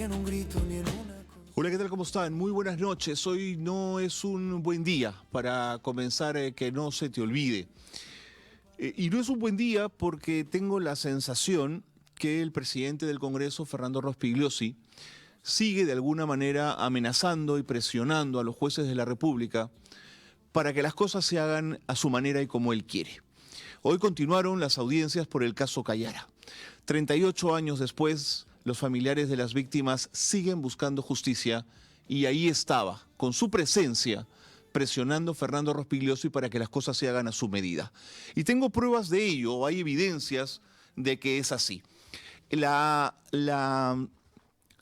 en un grito ni en una... Hola, ¿qué tal? ¿Cómo están? Muy buenas noches. Hoy no es un buen día para comenzar que no se te olvide. Y no es un buen día porque tengo la sensación que el presidente del Congreso, Fernando Rospigliosi, sigue de alguna manera amenazando y presionando a los jueces de la República para que las cosas se hagan a su manera y como él quiere. Hoy continuaron las audiencias por el caso Callara. 38 años después, los familiares de las víctimas siguen buscando justicia y ahí estaba, con su presencia, presionando Fernando Rospigliosi para que las cosas se hagan a su medida. Y tengo pruebas de ello, hay evidencias de que es así. La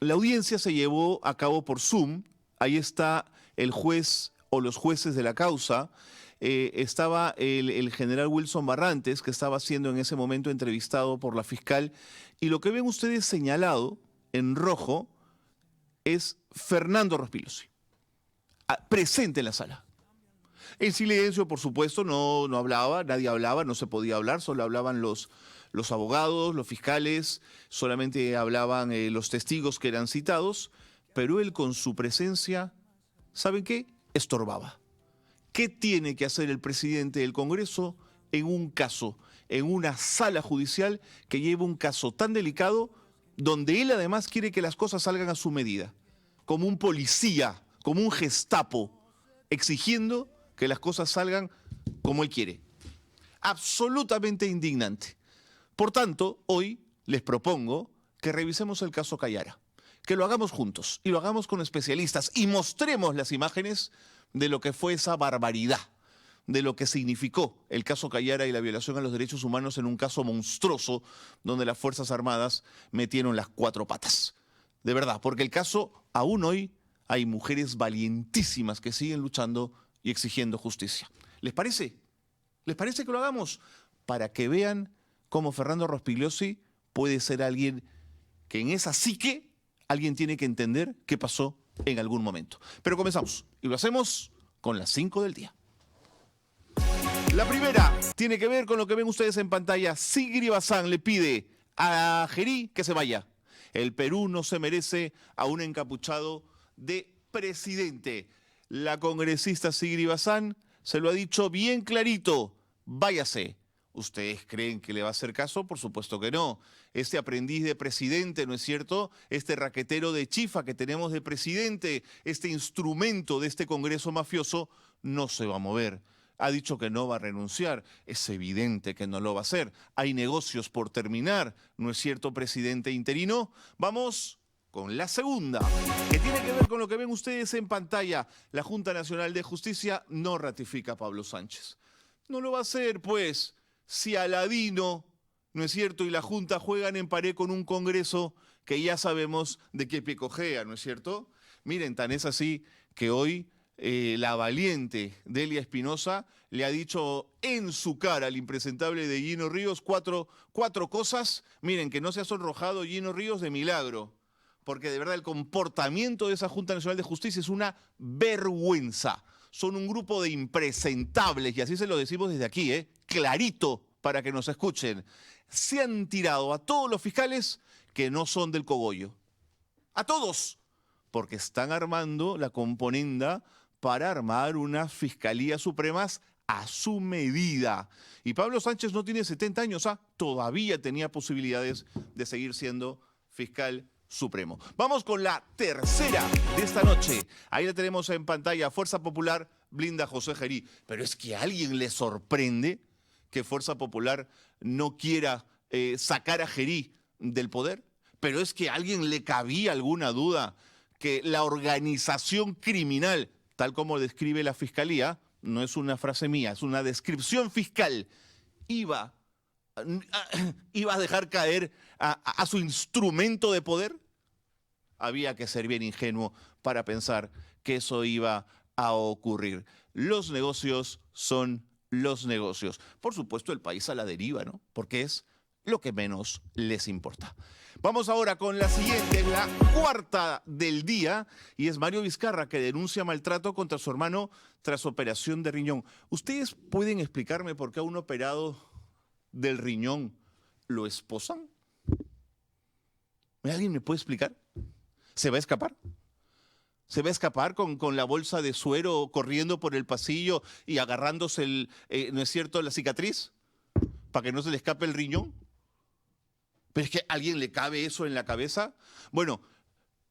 audiencia se llevó a cabo por Zoom, ahí está el juez o los jueces de la causa. Estaba el general Wilson Barrantes, que estaba siendo en ese momento entrevistado por la fiscal, y lo que ven ustedes señalado en rojo es Fernando Rospigliosi, presente en la sala. En silencio, por supuesto, no hablaba, nadie hablaba, no se podía hablar, solo hablaban los abogados, los fiscales, solamente hablaban los testigos que eran citados, pero él con su presencia, ¿saben qué? Estorbaba. ¿Qué tiene que hacer el presidente del Congreso en un caso, en una sala judicial que lleva un caso tan delicado, donde él además quiere que las cosas salgan a su medida? Como un policía, como un Gestapo, exigiendo que las cosas salgan como él quiere. Absolutamente indignante. Por tanto, hoy les propongo que revisemos el caso Callara, que lo hagamos juntos y lo hagamos con especialistas y mostremos las imágenes de lo que fue esa barbaridad, de lo que significó el caso Callara y la violación a los derechos humanos en un caso monstruoso donde las Fuerzas Armadas metieron las cuatro patas. De verdad, porque el caso, aún hoy, hay mujeres valientísimas que siguen luchando y exigiendo justicia. ¿Les parece? ¿Les parece que lo hagamos? Para que vean cómo Fernando Rospigliosi puede ser alguien que en esa psique alguien tiene que entender qué pasó en algún momento. Pero comenzamos y lo hacemos con las 5 del día. La primera tiene que ver con lo que ven ustedes en pantalla. Sigri Bazán le pide a Gerí que se vaya. El Perú no se merece a un encapuchado de presidente. La congresista Sigri Bazán se lo ha dicho bien clarito. Váyase. ¿Ustedes creen que le va a hacer caso? Por supuesto que no. Este aprendiz de presidente, ¿no es cierto? Este raquetero de chifa que tenemos de presidente, este instrumento de este Congreso mafioso, no se va a mover. Ha dicho que no va a renunciar. Es evidente que no lo va a hacer. Hay negocios por terminar, ¿no es cierto, presidente interino? Vamos con la segunda, que tiene que ver con lo que ven ustedes en pantalla. La Junta Nacional de Justicia no ratifica a Pablo Sánchez. No lo va a hacer, pues, si Aladino, ¿no es cierto?, y la Junta juegan en pared con un Congreso que ya sabemos de qué pie cojea, ¿no es cierto? Miren, tan es así que hoy la valiente Delia Espinosa le ha dicho en su cara al impresentable de Gino Ríos cuatro cosas. Miren, que no se ha sonrojado Gino Ríos de milagro, porque de verdad el comportamiento de esa Junta Nacional de Justicia es una vergüenza. Son un grupo de impresentables, y así se lo decimos desde aquí, clarito para que nos escuchen. Se han tirado a todos los fiscales que no son del cogollo. A todos, porque están armando la componenda para armar unas fiscalías supremas a su medida. Y Pablo Sánchez no tiene 70 años, todavía tenía posibilidades de seguir siendo fiscal supremo. Vamos con la tercera de esta noche. Ahí la tenemos en pantalla. Fuerza Popular blinda a José Gerí. Pero es que a alguien le sorprende que Fuerza Popular no quiera sacar a Gerí del poder. Pero es que a alguien le cabía alguna duda que la organización criminal, tal como describe la Fiscalía, no es una frase mía, es una descripción fiscal, iba a dejar caer a su instrumento de poder. Había que ser bien ingenuo para pensar que eso iba a ocurrir. Los negocios son los negocios. Por supuesto, el país a la deriva, ¿no? Porque es lo que menos les importa. Vamos ahora con la siguiente, la cuarta del día, y es Mario Vizcarra, que denuncia maltrato contra su hermano tras operación de riñón. ¿Ustedes pueden explicarme por qué a un operado del riñón lo esposan? ¿Alguien me puede explicar? ¿Se va a escapar? ¿Se va a escapar con la bolsa de suero corriendo por el pasillo y agarrándose ¿no es cierto?, la cicatriz para que no se le escape el riñón? ¿Pero es que a alguien le cabe eso en la cabeza? Bueno,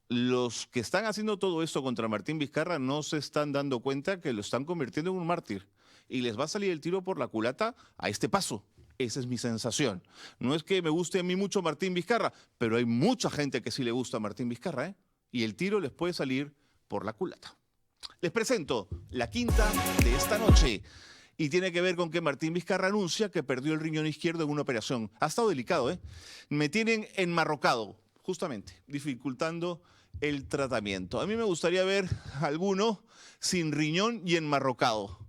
los que están haciendo todo esto contra Martín Vizcarra no se están dando cuenta que lo están convirtiendo en un mártir. Y les va a salir el tiro por la culata a este paso. Esa es mi sensación. No es que me guste a mí mucho Martín Vizcarra, pero hay mucha gente que sí le gusta a Martín Vizcarra, ¿eh? Y el tiro les puede salir por la culata. Les presento la quinta de esta noche. Y tiene que ver con que Martín Vizcarra anuncia que perdió el riñón izquierdo en una operación. Ha estado delicado, ¿eh? Me tienen enmarrocado, justamente, dificultando el tratamiento. A mí me gustaría ver a alguno sin riñón y enmarrocado.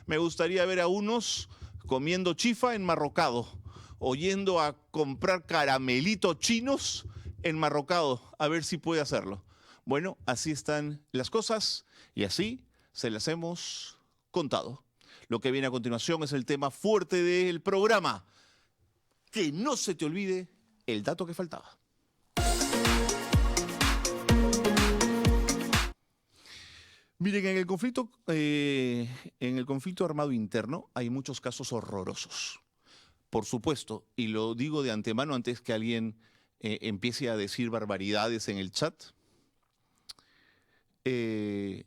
Me gustaría ver a unos comiendo chifa enmarrocado, o yendo a comprar caramelitos chinos enmarrocado, a ver si puede hacerlo. Bueno, así están las cosas y así se las hemos contado. Lo que viene a continuación es el tema fuerte del programa. Que no se te olvide el dato que faltaba. Miren, en el conflicto armado interno hay muchos casos horrorosos. Por supuesto, y lo digo de antemano antes que alguien empiece a decir barbaridades en el chat, es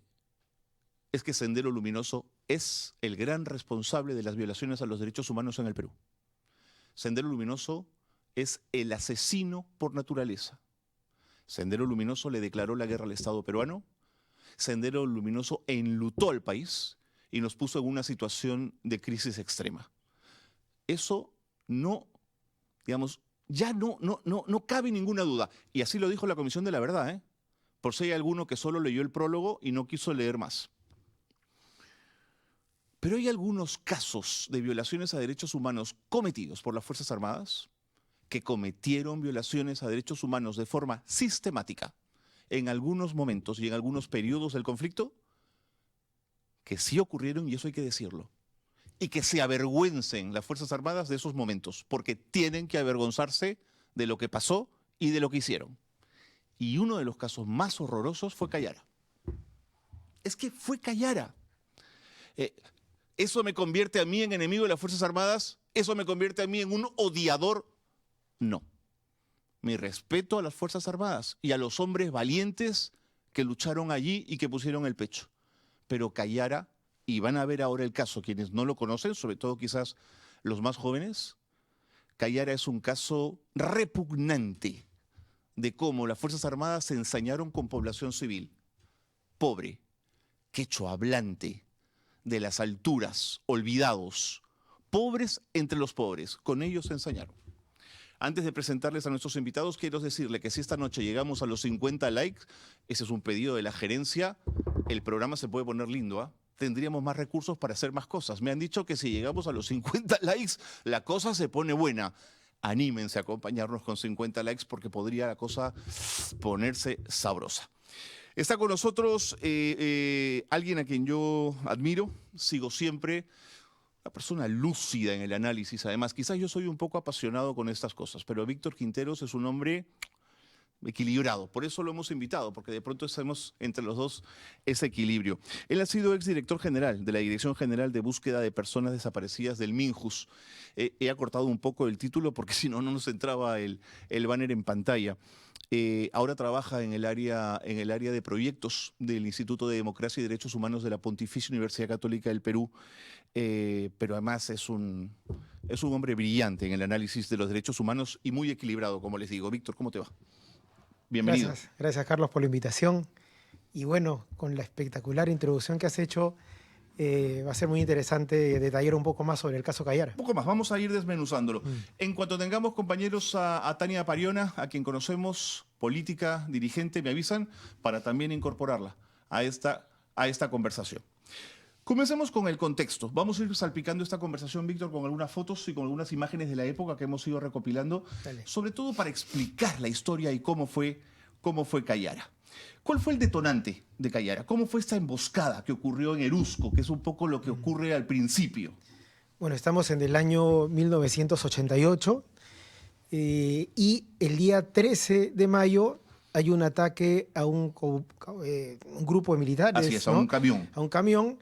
que Sendero Luminoso es el gran responsable de las violaciones a los derechos humanos en el Perú. Sendero Luminoso es el asesino por naturaleza. Sendero Luminoso le declaró la guerra al Estado peruano. Sendero Luminoso enlutó al país y nos puso en una situación de crisis extrema. Eso no, digamos, ya no cabe ninguna duda. Y así lo dijo la Comisión de la Verdad, ¿eh? Por si hay alguno que solo leyó el prólogo y no quiso leer más. Pero hay algunos casos de violaciones a derechos humanos cometidos por las Fuerzas Armadas que cometieron violaciones a derechos humanos de forma sistemática en algunos momentos y en algunos periodos del conflicto, que sí ocurrieron, y eso hay que decirlo, y que se avergüencen las Fuerzas Armadas de esos momentos, porque tienen que avergonzarse de lo que pasó y de lo que hicieron. Y uno de los casos más horrorosos fue Cayara. Es que fue Cayara. ¿Eso me convierte a mí en enemigo de las Fuerzas Armadas? ¿Eso me convierte a mí en un odiador? No. Mi respeto a las Fuerzas Armadas y a los hombres valientes que lucharon allí y que pusieron el pecho. Pero Cayara, y van a ver ahora el caso, quienes no lo conocen, sobre todo quizás los más jóvenes, Cayara es un caso repugnante de cómo las Fuerzas Armadas se ensañaron con población civil, pobre, quechua hablante, de las alturas, olvidados, pobres entre los pobres, con ellos se ensañaron. Antes de presentarles a nuestros invitados, quiero decirle que si esta noche llegamos a los 50 likes, ese es un pedido de la gerencia, el programa se puede poner lindo, ¿ah? Tendríamos más recursos para hacer más cosas. Me han dicho que si llegamos a los 50 likes, la cosa se pone buena. Anímense a acompañarnos con 50 likes porque podría la cosa ponerse sabrosa. Está con nosotros alguien a quien yo admiro, sigo siempre, una persona lúcida en el análisis. Además, quizás yo soy un poco apasionado con estas cosas, pero Víctor Quinteros es un hombre equilibrado. Por eso lo hemos invitado, porque de pronto hacemos entre los dos ese equilibrio. Él ha sido exdirector general de la Dirección General de Búsqueda de Personas Desaparecidas del MINJUS. He acortado un poco el título porque si no, no nos entraba el banner en pantalla. Ahora trabaja en el área de proyectos del Instituto de Democracia y Derechos Humanos de la Pontificia Universidad Católica del Perú, pero además es un hombre brillante en el análisis de los derechos humanos y muy equilibrado, como les digo. Víctor, ¿cómo te va? Bienvenido. Gracias Carlos por la invitación. Y bueno, con la espectacular introducción que has hecho, va a ser muy interesante detallar un poco más sobre el caso Cayara. Un poco más, vamos a ir desmenuzándolo. En cuanto tengamos compañeros a Tania Pariona, a quien conocemos, política, dirigente, me avisan para también incorporarla a esta conversación. Comencemos con el contexto. Vamos a ir salpicando esta conversación, Víctor, con algunas fotos y con algunas imágenes de la época que hemos ido recopilando, sobre todo para explicar la historia y cómo fue Cayara. ¿Cuál fue el detonante de Cayara? ¿Cómo fue esta emboscada que ocurrió en Erusco, que es un poco lo que ocurre al principio? Bueno, estamos en el año 1988 y el día 13 de mayo hay un ataque a un grupo de militares, Así es, a ¿no? un camión. A un camión,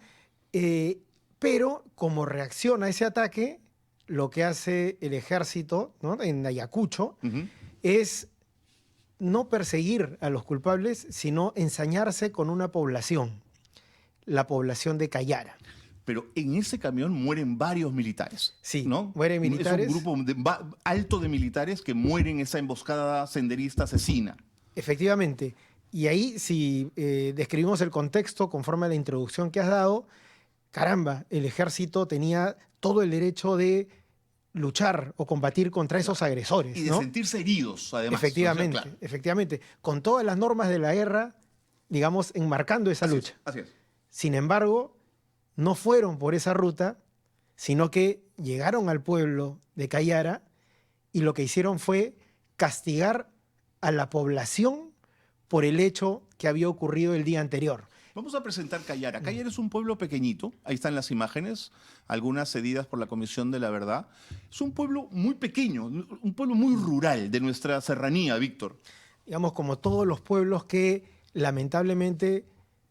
pero como reacción a ese ataque, lo que hace el ejército, ¿no?, en Ayacucho Ujú. es no perseguir a los culpables, sino ensañarse con una población, la población de Cayara. Pero en ese camión mueren varios militares. Sí, ¿no? mueren militares. Es un grupo alto de militares que mueren en esa emboscada senderista asesina. Efectivamente. Y ahí, si describimos el contexto conforme a la introducción que has dado, caramba, el ejército tenía todo el derecho de luchar o combatir contra esos agresores, Y de ¿no? sentirse heridos, además. Efectivamente, O sea, claro. efectivamente. Con todas las normas de la guerra, digamos, enmarcando esa Así lucha. es, así es. Sin embargo, no fueron por esa ruta, sino que llegaron al pueblo de Cayara y lo que hicieron fue castigar a la población por el hecho que había ocurrido el día anterior. Vamos a presentar Cayara. Cayara es un pueblo pequeñito, ahí están las imágenes, algunas cedidas por la Comisión de la Verdad. Es un pueblo muy pequeño, un pueblo muy rural de nuestra serranía, Víctor. Digamos, como todos los pueblos que lamentablemente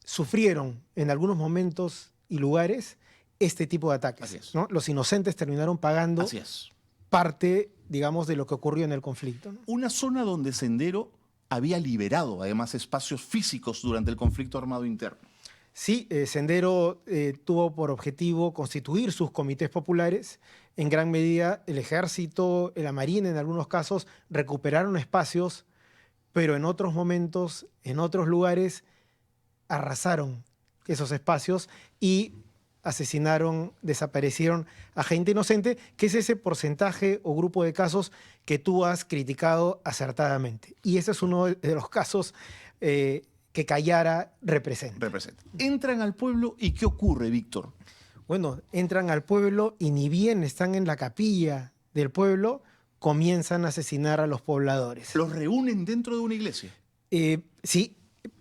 sufrieron en algunos momentos y lugares este tipo de ataques, Así es. ¿no? Los inocentes terminaron pagando Así es. parte, digamos, de lo que ocurrió en el conflicto, ¿no? Una zona donde Sendero había liberado, además, espacios físicos durante el conflicto armado interno. Sí, Sendero tuvo por objetivo constituir sus comités populares. En gran medida, el ejército, la marina, en algunos casos, recuperaron espacios, pero en otros momentos, en otros lugares, arrasaron esos espacios y asesinaron, desaparecieron a gente inocente, que es ese porcentaje o grupo de casos que tú has criticado acertadamente. Y ese es uno de los casos que Cayara representa. Entran al pueblo y ¿qué ocurre, Víctor? Bueno, entran al pueblo y ni bien están en la capilla del pueblo, comienzan a asesinar a los pobladores. Los reúnen dentro de una iglesia. Sí,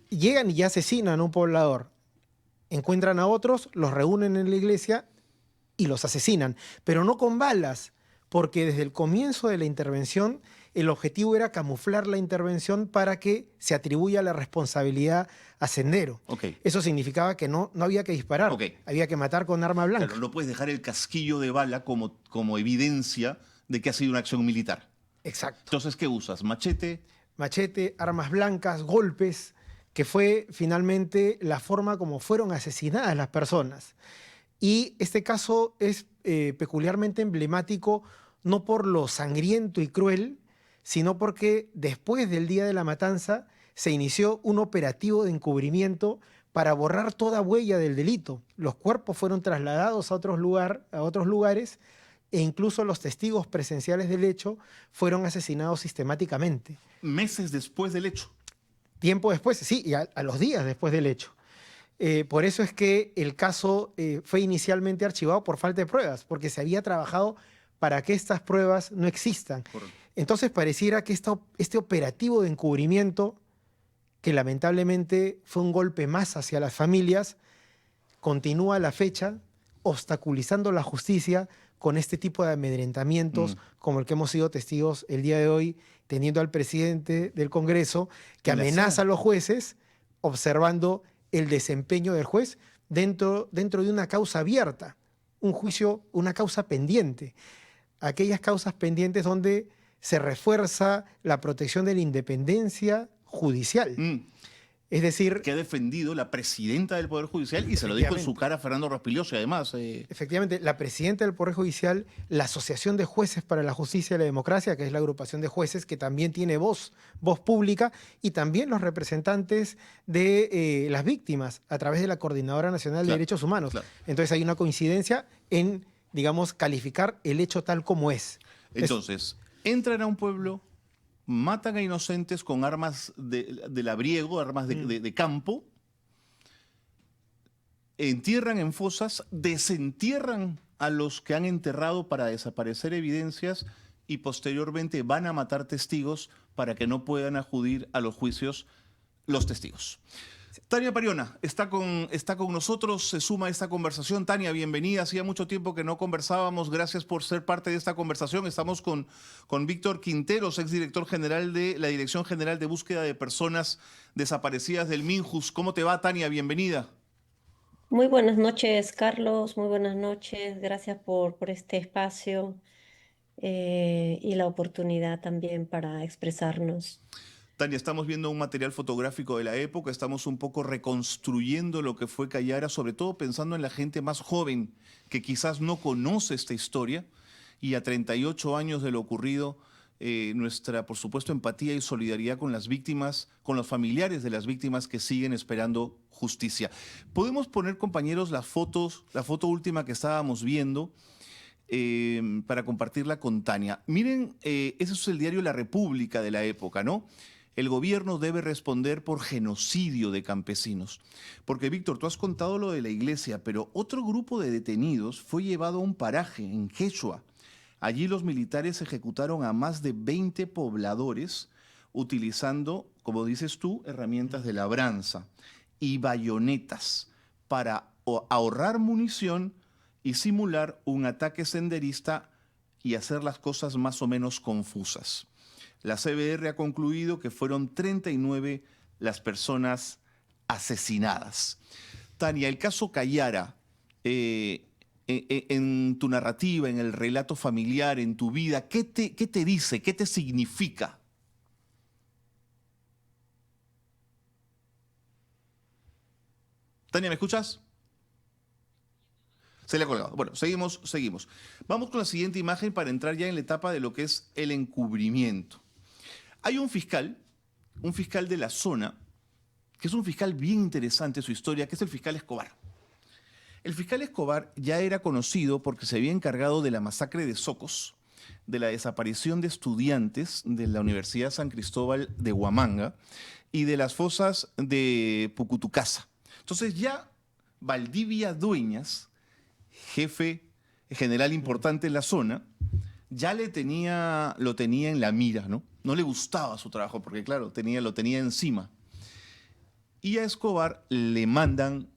llegan y ya asesinan a un poblador. Encuentran a otros, los reúnen en la iglesia y los asesinan, pero no con balas, porque desde el comienzo de la intervención el objetivo era camuflar la intervención para que se atribuya la responsabilidad a Sendero. Okay. Eso significaba que no había que disparar, había que matar con arma blanca. Claro, no puedes dejar el casquillo de bala como evidencia de que ha sido una acción militar. Exacto. Entonces, ¿qué usas? ¿Machete? Machete, armas blancas, golpes, que fue finalmente la forma como fueron asesinadas las personas. Y este caso es peculiarmente emblemático no por lo sangriento y cruel, sino porque después del día de la matanza se inició un operativo de encubrimiento para borrar toda huella del delito. Los cuerpos fueron trasladados a otros lugares e incluso los testigos presenciales del hecho fueron asesinados sistemáticamente. Meses después del hecho. Tiempo después, sí, y a los días después del hecho. Por eso es que el caso fue inicialmente archivado por falta de pruebas, porque se había trabajado para que estas pruebas no existan. Correcto. Entonces pareciera que este operativo de encubrimiento, que lamentablemente fue un golpe más hacia las familias, continúa a la fecha obstaculizando la justicia con este tipo de amedrentamientos como el que hemos sido testigos el día de hoy, teniendo al presidente del Congreso que amenaza a los jueces observando el desempeño del juez dentro de una causa abierta, un juicio, una causa pendiente. Aquellas causas pendientes donde se refuerza la protección de la independencia judicial. Es decir, que ha defendido la presidenta del Poder Judicial y se lo dijo en su cara a Fernando Rospigliosi, además. Efectivamente, la presidenta del Poder Judicial, la Asociación de Jueces para la Justicia y la Democracia, que es la agrupación de jueces que también tiene voz pública, y también los representantes de las víctimas a través de la Coordinadora Nacional de Derechos Humanos. Claro. Entonces hay una coincidencia en, digamos, calificar el hecho tal como es. Entonces, entran a un pueblo, matan a inocentes con armas de labriego, armas de campo, entierran en fosas, desentierran a los que han enterrado para desaparecer evidencias y posteriormente van a matar testigos para que no puedan acudir a los juicios los testigos. Tania Pariona está con nosotros, se suma a esta conversación. Tania, bienvenida. Hacía mucho tiempo que no conversábamos. Gracias por ser parte de esta conversación. Estamos con Víctor Quinteros, exdirector general de la Dirección General de Búsqueda de Personas Desaparecidas del Minjus. ¿Cómo te va, Tania? Bienvenida. Muy buenas noches, Carlos. Muy buenas noches. Gracias por este espacio y la oportunidad también para expresarnos. Tania, estamos viendo un material fotográfico de la época, estamos un poco reconstruyendo lo que fue Callara, sobre todo pensando en la gente más joven que quizás no conoce esta historia, y a 38 años de lo ocurrido, nuestra, por supuesto, empatía y solidaridad con las víctimas, con los familiares de las víctimas que siguen esperando justicia. Podemos poner, compañeros, las fotos, la foto última que estábamos viendo, para compartirla con Tania. Miren, ese es el diario La República de la época, ¿no? El gobierno debe responder por genocidio de campesinos. Porque, Víctor, tú has contado lo de la iglesia, pero otro grupo de detenidos fue llevado a un paraje en Quechua. Allí los militares ejecutaron a más de 20 pobladores utilizando, como dices tú, herramientas de labranza y bayonetas para ahorrar munición y simular un ataque senderista y hacer las cosas más o menos confusas. La CBR ha concluido que fueron 39 las personas asesinadas. Tania, el caso Callara, en tu narrativa, en el relato familiar, en tu vida, ¿qué te dice? ¿Qué te significa? Tania, ¿me escuchas? Se le ha colgado. Bueno, seguimos. Vamos con la siguiente imagen para entrar ya en la etapa de lo que es el encubrimiento. Hay un fiscal de la zona, que es un fiscal bien interesante su historia, que es el fiscal Escobar. El fiscal Escobar ya era conocido porque se había encargado de la masacre de Socos, de la desaparición de estudiantes de la Universidad San Cristóbal de Huamanga y de las fosas de Pucutucasa. Entonces ya Valdivia Dueñas, jefe general importante en la zona, ya lo tenía en la mira, ¿no? No le gustaba su trabajo porque, claro, lo tenía encima. Y a Escobar le mandan,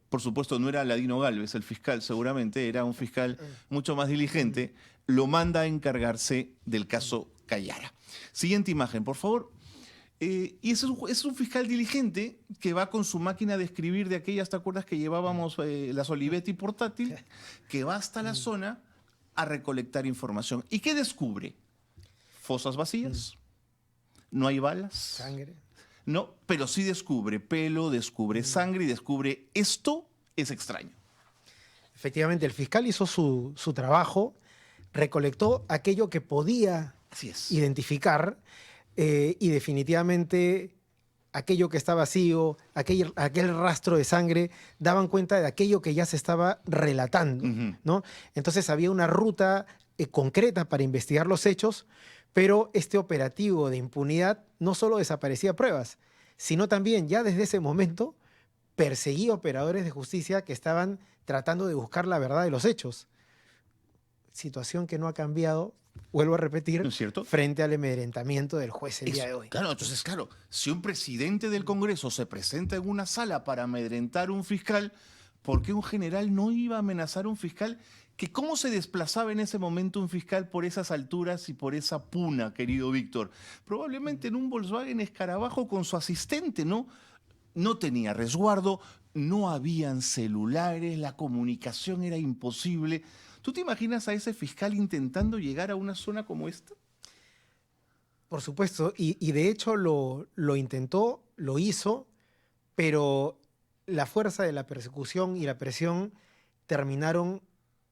por supuesto, no era Ladino Gálvez el fiscal, seguramente era un fiscal mucho más diligente, lo manda a encargarse del caso Callara. Siguiente imagen, por favor. Y ese es un fiscal diligente que va con su máquina de escribir de aquellas, ¿te acuerdas que llevábamos las Olivetti portátil? Que va hasta la zona a recolectar información. ¿Y qué descubre? Fosas vacías, no hay balas. Sangre. No, pero sí descubre pelo, descubre sangre y descubre esto es extraño. Efectivamente, el fiscal hizo su trabajo, recolectó aquello que podía Así es. identificar y definitivamente aquello que está vacío, aquel rastro de sangre, daban cuenta de aquello que ya se estaba relatando, ¿no? Entonces había una ruta concreta para investigar los hechos, pero este operativo de impunidad no solo desaparecía pruebas, sino también ya desde ese momento perseguía operadores de justicia que estaban tratando de buscar la verdad de los hechos. Situación que no ha cambiado, vuelvo a repetir, ¿No es cierto? frente al amedrentamiento del juez el día de hoy. Claro, entonces, claro, si un presidente del Congreso se presenta en una sala para amedrentar a un fiscal, ¿por qué un general no iba a amenazar a un fiscal? Que ¿Cómo se desplazaba en ese momento un fiscal por esas alturas y por esa puna, querido Víctor? Probablemente en un Volkswagen Escarabajo con su asistente, ¿no? No tenía resguardo, no habían celulares, la comunicación era imposible. ¿Tú te imaginas a ese fiscal intentando llegar a una zona como esta? Por supuesto, y de hecho lo intentó, lo hizo, pero la fuerza de la persecución y la presión terminaron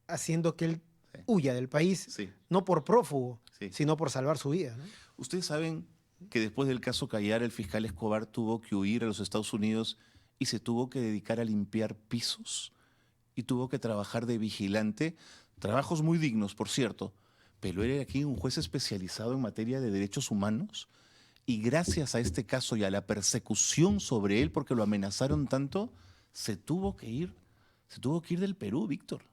haciendo que él huya del país, Sí. no por prófugo, Sí. sino por salvar su vida, ¿no? Ustedes saben que después del caso Callara, el fiscal Escobar tuvo que huir a los Estados Unidos y se tuvo que dedicar a limpiar pisos y tuvo que trabajar de vigilante, trabajos muy dignos, por cierto, pero él era aquí un juez especializado en materia de derechos humanos y gracias a este caso y a la persecución sobre él, porque lo amenazaron tanto, se tuvo que ir del Perú, Víctor.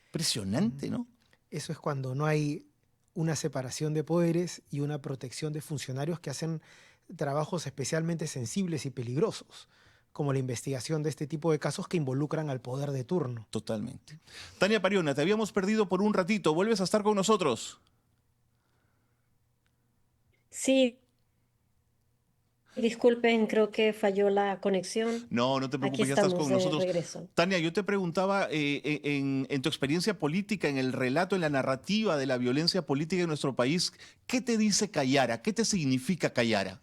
Impresionante, ¿no? Eso es cuando no hay una separación de poderes y una protección de funcionarios que hacen trabajos especialmente sensibles y peligrosos, como la investigación de este tipo de casos que involucran al poder de turno. Totalmente. Tania Pariona, te habíamos perdido por un ratito. ¿Vuelves a estar con nosotros? Sí, disculpen, creo que falló la conexión. No, no te Aquí preocupes, ya estás estamos con de nosotros. regreso. Tania, yo te preguntaba, en tu experiencia política, en el relato, en la narrativa de la violencia política en nuestro país, ¿qué te dice Cayara? ¿Qué te significa Cayara?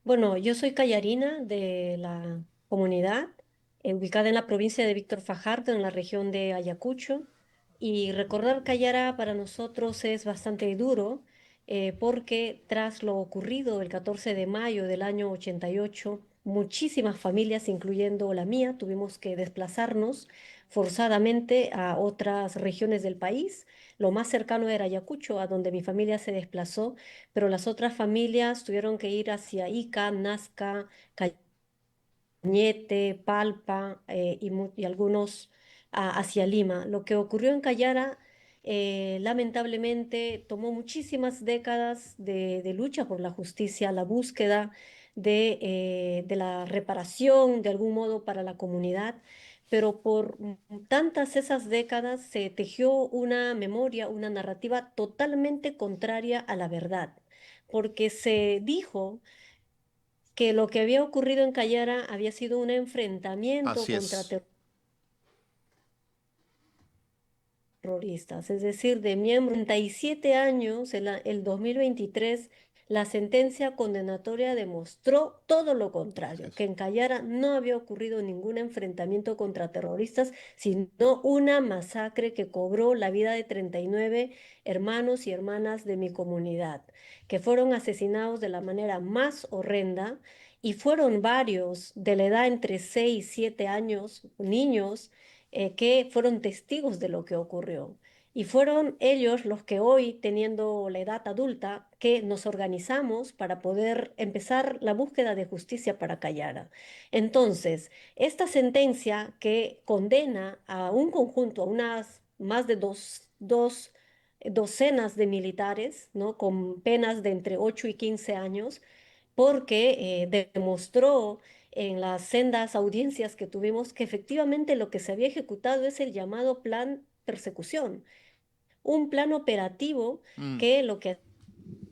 Bueno, yo soy callarina de la comunidad, ubicada en la provincia de Víctor Fajardo, en la región de Ayacucho. Y recordar Callara para nosotros es bastante duro, porque tras lo ocurrido el 14 de mayo del año 88, muchísimas familias, incluyendo la mía, tuvimos que desplazarnos forzadamente a otras regiones del país. Lo más cercano era Ayacucho, a donde mi familia se desplazó, pero las otras familias tuvieron que ir hacia Ica, Nazca, Cañete, Palpa, y algunos hacia Lima. Lo que ocurrió en Callara, lamentablemente tomó muchísimas décadas de lucha por la justicia, la búsqueda de la reparación de algún modo para la comunidad, pero por tantas esas décadas se tejió una memoria, una narrativa totalmente contraria a la verdad, porque se dijo que lo que había ocurrido en Callara había sido un enfrentamiento Así contra es. terroristas, es decir, de miembros. 37 años, el 2023, la sentencia condenatoria demostró todo lo Así contrario, que es. en Callara no había ocurrido ningún enfrentamiento contra terroristas, sino una masacre que cobró la vida de 39 hermanos y hermanas de mi comunidad, que fueron asesinados de la manera más horrenda. Y fueron varios de la edad entre 6 y 7 años, niños, que fueron testigos de lo que ocurrió. Y fueron ellos los que hoy, teniendo la edad adulta, que nos organizamos para poder empezar la búsqueda de justicia para Callara. Entonces, esta sentencia que condena a un conjunto, a unas más de dos docenas de militares, ¿no? Con penas de entre 8 y 15 años, porque demostró en las sendas audiencias que tuvimos que efectivamente lo que se había ejecutado es el llamado plan persecución, un plan operativo Mm. que lo que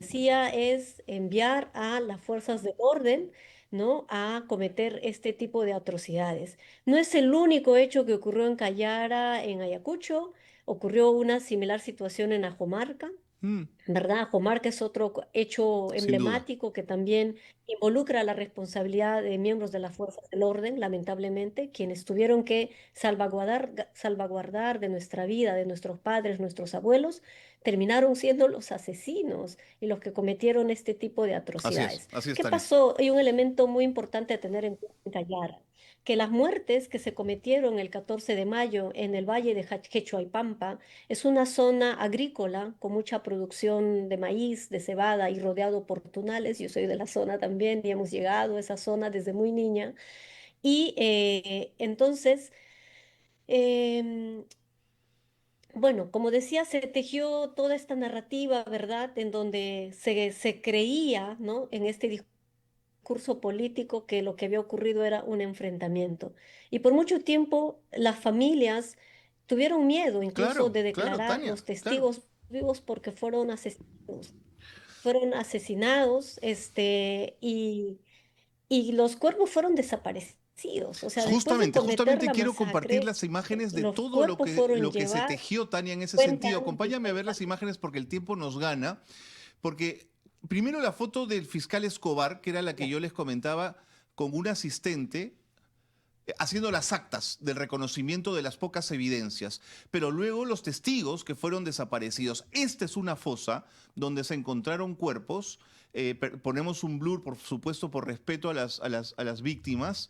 hacía es enviar a las fuerzas de orden, ¿no? A cometer este tipo de atrocidades. No es el único hecho que ocurrió en Callara, en Ayacucho, ocurrió una similar situación en Ajomarca. Mm. ¿Verdad? Comarca es otro hecho Sin duda. emblemático que también involucra la responsabilidad de miembros de las fuerzas del orden, lamentablemente, quienes tuvieron que salvaguardar de nuestra vida, de nuestros padres, nuestros abuelos, terminaron siendo los asesinos y los que cometieron este tipo de atrocidades. Así es, ¿Qué Tania. pasó? Hay un elemento muy importante a tener en cuenta en Callara, que las muertes que se cometieron el 14 de mayo en el valle de Quechua y Pampa es una zona agrícola con mucha producción de maíz, de cebada y rodeado por tunales. Yo soy de la zona también y hemos llegado a esa zona desde muy niña. Y entonces, em, bueno, como decía, se tejió toda esta narrativa, ¿verdad? En donde se creía, ¿no? En este discurso político que lo que había ocurrido era un enfrentamiento. Y por mucho tiempo las familias tuvieron miedo incluso Claro, de claro, declarar Tania, los claro. testigos vivos porque fueron asesinados. Fueron asesinados, y los cuerpos fueron desaparecidos. O sea, después de cometer Justamente la quiero compartir masacre, las imágenes de los todo cuerpos fueron lo que se llevados, tejió, Tania, en ese sentido. cuentan, Acompáñame a ver las imágenes porque el tiempo nos gana. Porque primero la foto del fiscal Escobar, que era la que yo les comentaba, con un asistente haciendo las actas del reconocimiento de las pocas evidencias, pero luego los testigos que fueron desaparecidos. Esta es una fosa donde se encontraron cuerpos. Ponemos un blur, por supuesto, por respeto a las víctimas.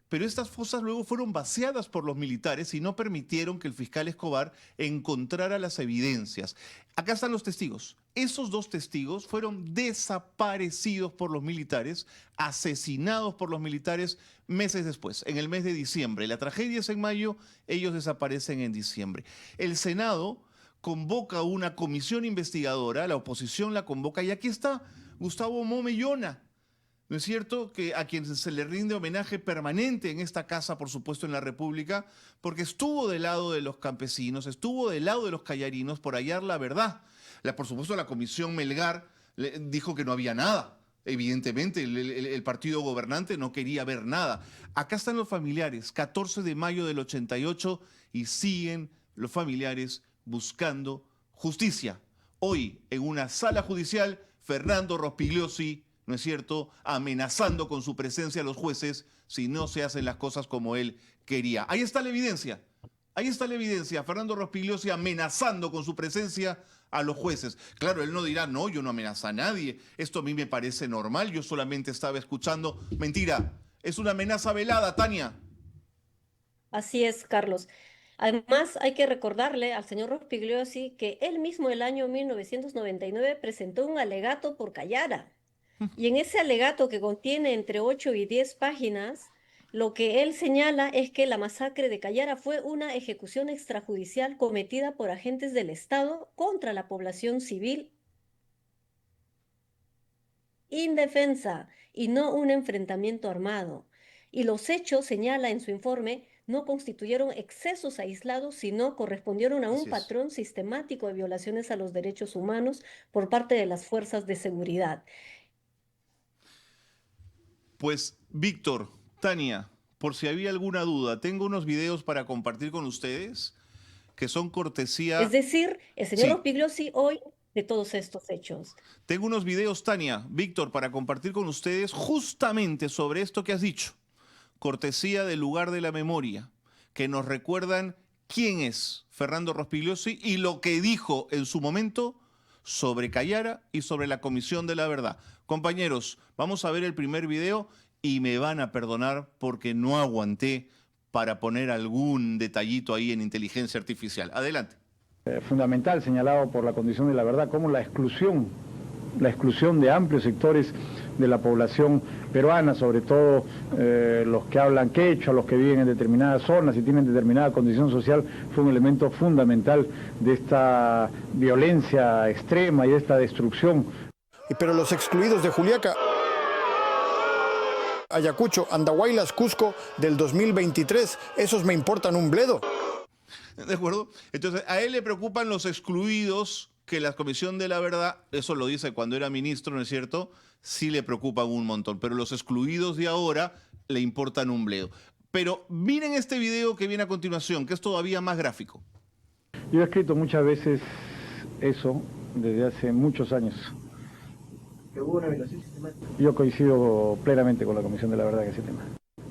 Pero estas fosas luego fueron vaciadas por los militares y no permitieron que el fiscal Escobar encontrara las evidencias. Acá están los testigos. Esos dos testigos fueron desaparecidos por los militares, asesinados por los militares meses después, en el mes de diciembre. La tragedia es en mayo, ellos desaparecen en diciembre. El Senado convoca una comisión investigadora, la oposición la convoca, y aquí está Gustavo Momellona, ¿no es cierto? Que a quien se le rinde homenaje permanente en esta casa, por supuesto, en la República, porque estuvo del lado de los campesinos, estuvo del lado de los callarinos por hallar la verdad. Por supuesto, la comisión Melgar dijo que no había nada. Evidentemente, el partido gobernante no quería ver nada. Acá están los familiares, 14 de mayo del 88, y siguen los familiares buscando justicia. Hoy, en una sala judicial, Fernando Rospigliosi, ¿no es cierto?, amenazando con su presencia a los jueces si no se hacen las cosas como él quería. Ahí está la evidencia. Ahí está la evidencia. Fernando Rospigliosi amenazando con su presencia a los jueces. Claro, él no dirá, no, yo no amenazo a nadie. Esto a mí me parece normal. Yo solamente estaba escuchando. Mentira. Es una amenaza velada, Tania. Así es, Carlos. Además, hay que recordarle al señor Rospigliosi que él mismo el año 1999 presentó un alegato por Callara. Y en ese alegato, que contiene entre 8 y 10 páginas, lo que él señala es que la masacre de Callara fue una ejecución extrajudicial cometida por agentes del Estado contra la población civil indefensa y no un enfrentamiento armado. Y los hechos, señala en su informe, no constituyeron excesos aislados, sino correspondieron a un Así es. patrón sistemático de violaciones a los derechos humanos por parte de las fuerzas de seguridad. Pues, Víctor, Tania, por si había alguna duda, tengo unos videos para compartir con ustedes que son Es cortesía. decir, el señor Sí, Rospigliosi hoy de todos estos hechos. tengo unos videos, Tania, Víctor, para compartir con ustedes justamente sobre esto que has dicho. Cortesía del lugar de la memoria, que nos recuerdan quién es Fernando Rospigliosi y lo que dijo en su momento sobre Callara y sobre la Comisión de la Verdad. Compañeros, vamos a ver el primer video y me van a perdonar porque no aguanté para poner algún detallito ahí en inteligencia artificial. Adelante. Fundamental señalado por la Comisión de la Verdad como la exclusión de amplios sectores de la población peruana, sobre todo los que hablan quechua, los que viven en determinadas zonas y tienen determinada condición social, fue un elemento fundamental de esta violencia extrema y esta destrucción. Pero los excluidos de Juliaca, Ayacucho, Andahuaylas, Cusco del 2023, esos me importan un bledo. ¿De acuerdo? Entonces, a él le preocupan los excluidos, que la Comisión de la Verdad, eso lo dice cuando era ministro, ¿no es cierto? Sí le preocupan un montón, pero los excluidos de ahora le importan un bledo. Pero miren este video que viene a continuación, que es todavía más gráfico. Yo he escrito muchas veces eso desde hace muchos años. Yo coincido plenamente con la Comisión de la Verdad en ese tema.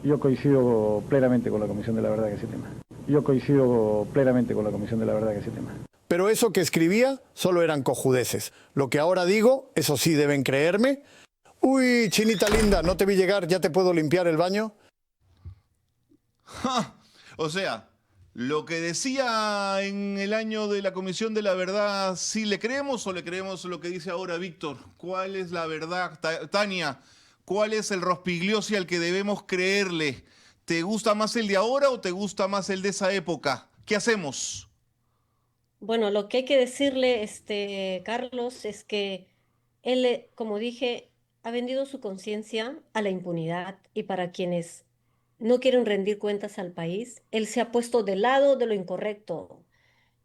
Yo coincido plenamente con la Comisión de la Verdad en ese tema. Yo coincido plenamente con la Comisión de la Verdad en ese tema. Pero eso que escribía solo eran cojudeces. Lo que ahora digo, eso sí deben creerme. Uy, chinita linda, no te vi llegar, ¿ya te puedo limpiar el baño? ¡Ja! O sea, lo que decía en el año de la Comisión de la Verdad, ¿sí le creemos o le creemos lo que dice ahora Víctor? ¿Cuál es la verdad, Tania? ¿Cuál es el Rospigliosi al que debemos creerle? ¿Te gusta más el de ahora o te gusta más el de esa época? ¿Qué hacemos? Bueno, lo que hay que decirle, Carlos, es que él, como dije, ha vendido su conciencia a la impunidad, y para quienes no quieren rendir cuentas al país, él se ha puesto del lado de lo incorrecto.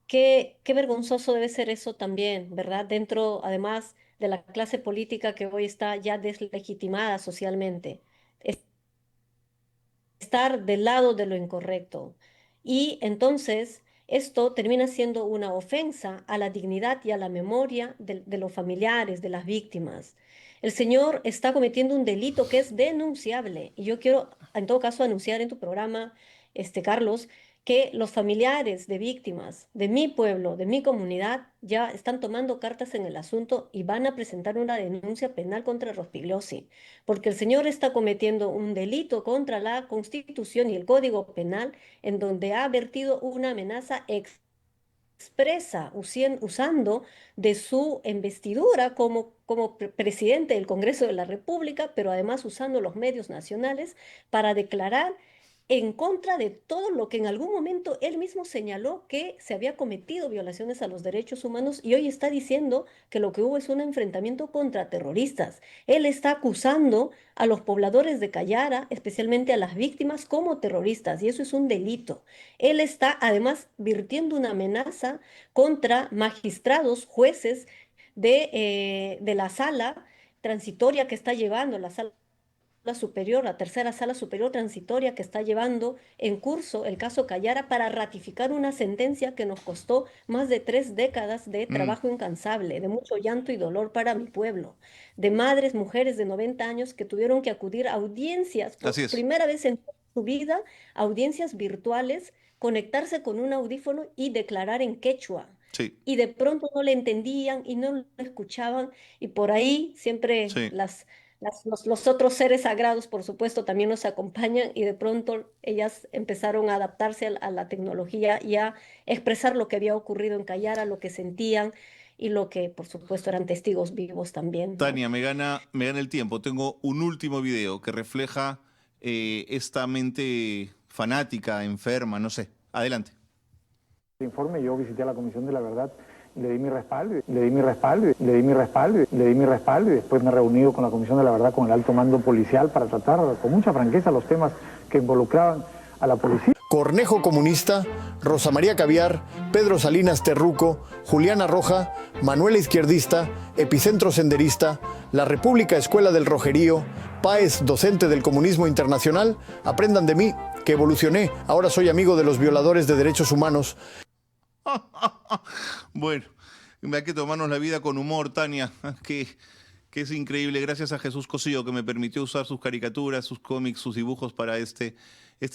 Qué vergonzoso debe ser eso también, ¿verdad? Dentro, además, de la clase política que hoy está ya deslegitimada socialmente. Estar del lado de lo incorrecto. Y entonces esto termina siendo una ofensa a la dignidad y a la memoria de los familiares, de las víctimas. El señor está cometiendo un delito que es denunciable. Y yo quiero, en todo caso, anunciar en tu programa, Carlos, que los familiares de víctimas de mi pueblo, de mi comunidad, ya están tomando cartas en el asunto y van a presentar una denuncia penal contra Rospigliosi, porque el señor está cometiendo un delito contra la Constitución y el Código Penal, en donde ha vertido una amenaza expresa, usando de su investidura como presidente del Congreso de la República, pero además usando los medios nacionales para declarar en contra de todo lo que en algún momento él mismo señaló que se había cometido violaciones a los derechos humanos y hoy está diciendo que lo que hubo es un enfrentamiento contra terroristas. Él está acusando a los pobladores de Cayara, especialmente a las víctimas, como terroristas y eso es un delito. Él está además virtiendo una amenaza contra magistrados, jueces de la sala transitoria que está llevando, la sala superior, la tercera sala superior transitoria que está llevando en curso el caso Cayara para ratificar una sentencia que nos costó más de 3 décadas de trabajo incansable, de mucho llanto y dolor para mi pueblo, de madres, mujeres de 90 años que tuvieron que acudir a audiencias por Así es. primera vez en su vida, audiencias virtuales, conectarse con un audífono y declarar en quechua. Sí, Y de pronto no le entendían y no lo escuchaban, y por ahí siempre sí. los otros seres sagrados, por supuesto, también nos acompañan y de pronto ellas empezaron a adaptarse a la tecnología y a expresar lo que había ocurrido en Cayara, lo que sentían y lo que, por supuesto, eran testigos vivos también, ¿no? Tania, me gana el tiempo. Tengo un último video que refleja esta mente fanática, enferma, no sé. Adelante. El informe, yo visité a la Comisión de la Verdad, le di mi respaldo, le di mi respaldo, le di mi respaldo, le di mi respaldo y después me he reunido con la Comisión de la Verdad, con el alto mando policial para tratar con mucha franqueza los temas que involucraban a la policía. Cornejo Comunista, Rosa María Caviar, Pedro Salinas Terruco, Juliana Roja, Manuela Izquierdista, Epicentro Senderista, La República Escuela del Rojerío, Páez, docente del comunismo internacional, aprendan de mí, que evolucioné, ahora soy amigo de los violadores de derechos humanos. Bueno, hay que tomarnos la vida con humor, Tania, que es increíble. Gracias a Jesús Cosillo que me permitió usar sus caricaturas, sus cómics, sus dibujos para este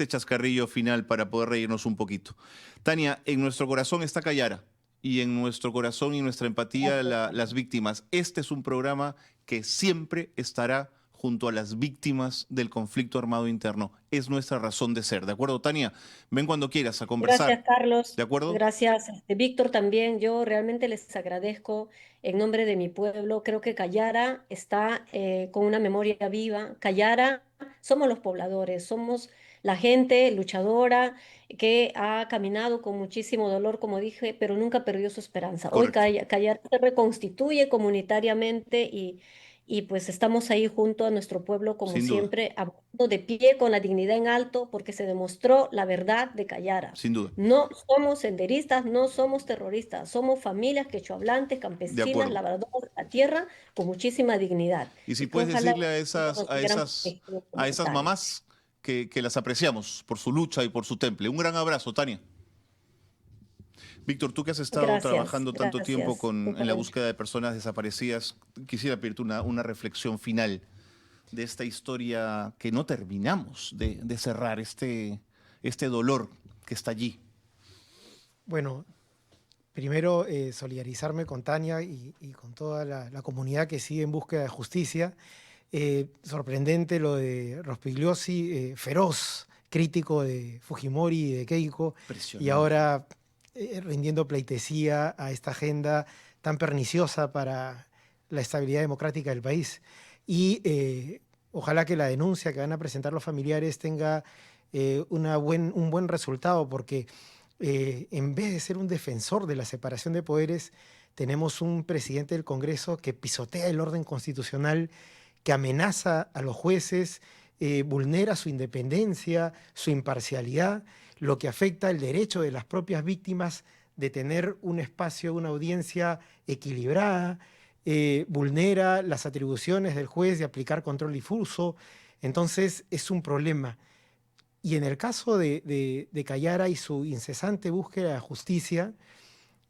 chascarrillo final para poder reírnos un poquito. Tania, en nuestro corazón está Cayara y en nuestro corazón y nuestra empatía las víctimas. Este es un programa que siempre estará junto a las víctimas del conflicto armado interno. Es nuestra razón de ser. ¿De acuerdo, Tania? Ven cuando quieras a conversar. Gracias, Carlos. ¿De acuerdo? Gracias, Víctor, también. Yo realmente les agradezco en nombre de mi pueblo. Creo que Cayara está con una memoria viva. Cayara, somos los pobladores, somos la gente luchadora que ha caminado con muchísimo dolor, como dije, pero nunca perdió su esperanza. Hoy Correcto. Cayara se reconstituye comunitariamente y pues estamos ahí junto a nuestro pueblo, como Sin duda, siempre, hablando de pie con la dignidad en alto, porque se demostró la verdad de Cayara. sin duda. No somos senderistas, no somos terroristas, somos familias quechohablantes, De campesinas, acuerdo. labradoras de la tierra, con muchísima dignidad. Y si Y que puedes ojalá decirle nos siguieran protegiendo a como esas tales. mamás que las apreciamos por su lucha y por su temple. Un gran abrazo, Tania. Víctor, tú que has estado Gracias, trabajando tanto tiempo gracias. en la búsqueda de personas desaparecidas, quisiera pedirte una reflexión final de esta historia que no terminamos de cerrar, este dolor que está allí. Bueno, primero solidarizarme con Tania y con toda la comunidad que sigue en búsqueda de justicia. Sorprendente lo de Rospigliosi, feroz crítico de Fujimori y de Keiko, y Impresionante. ahora rindiendo pleitesía a esta agenda tan perniciosa para la estabilidad democrática del país. Y ojalá que la denuncia que van a presentar los familiares tenga un buen resultado, porque en vez de ser un defensor de la separación de poderes, tenemos un presidente del Congreso que pisotea el orden constitucional, que amenaza a los jueces, vulnera su independencia, su imparcialidad, lo que afecta el derecho de las propias víctimas de tener un espacio, una audiencia equilibrada, vulnera las atribuciones del juez de aplicar control difuso. Entonces es un problema. Y en el caso de Cayara y su incesante búsqueda de justicia,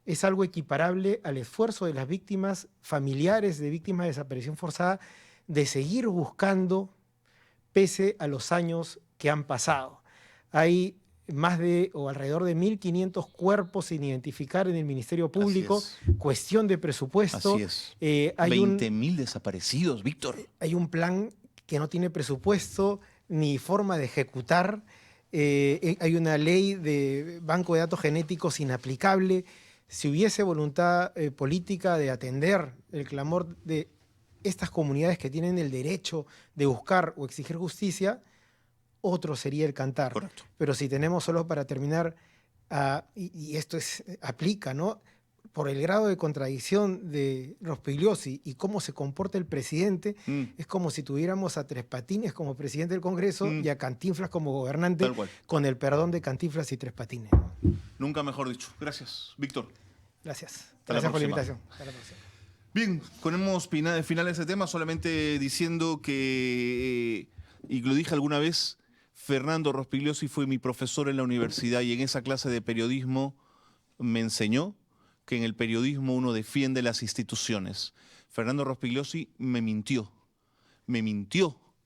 es algo equiparable al esfuerzo de las víctimas, familiares de víctimas de desaparición forzada, de seguir buscando pese a los años que han pasado. Hay más de o alrededor de 1.500 cuerpos sin identificar en el Ministerio Público, cuestión de presupuesto. Así es. Hay 20.000 desaparecidos, Víctor. hay un plan que no tiene presupuesto ni forma de ejecutar. Hay una ley de banco de datos genéticos inaplicable. Si hubiese voluntad política de atender el clamor de estas comunidades que tienen el derecho de buscar o exigir justicia, otro sería el cantar. Correcto. Pero si tenemos, solo para terminar, y esto aplica, ¿no? Por el grado de contradicción de Rospigliosi y cómo se comporta el presidente, es como si tuviéramos a Tres Patines como presidente del Congreso y a Cantinflas como gobernante, Tal cual. con el perdón de Cantinflas y Tres Patines, ¿no? Nunca mejor dicho. Gracias, Víctor. Gracias. Hasta la Gracias por la próxima. invitación. Hasta la próxima. Bien, ponemos final a ese tema, solamente diciendo que, y lo dije alguna vez, Fernando Rospigliosi fue mi profesor en la universidad y en esa clase de periodismo me enseñó que en el periodismo uno defiende las instituciones. Fernando Rospigliosi me mintió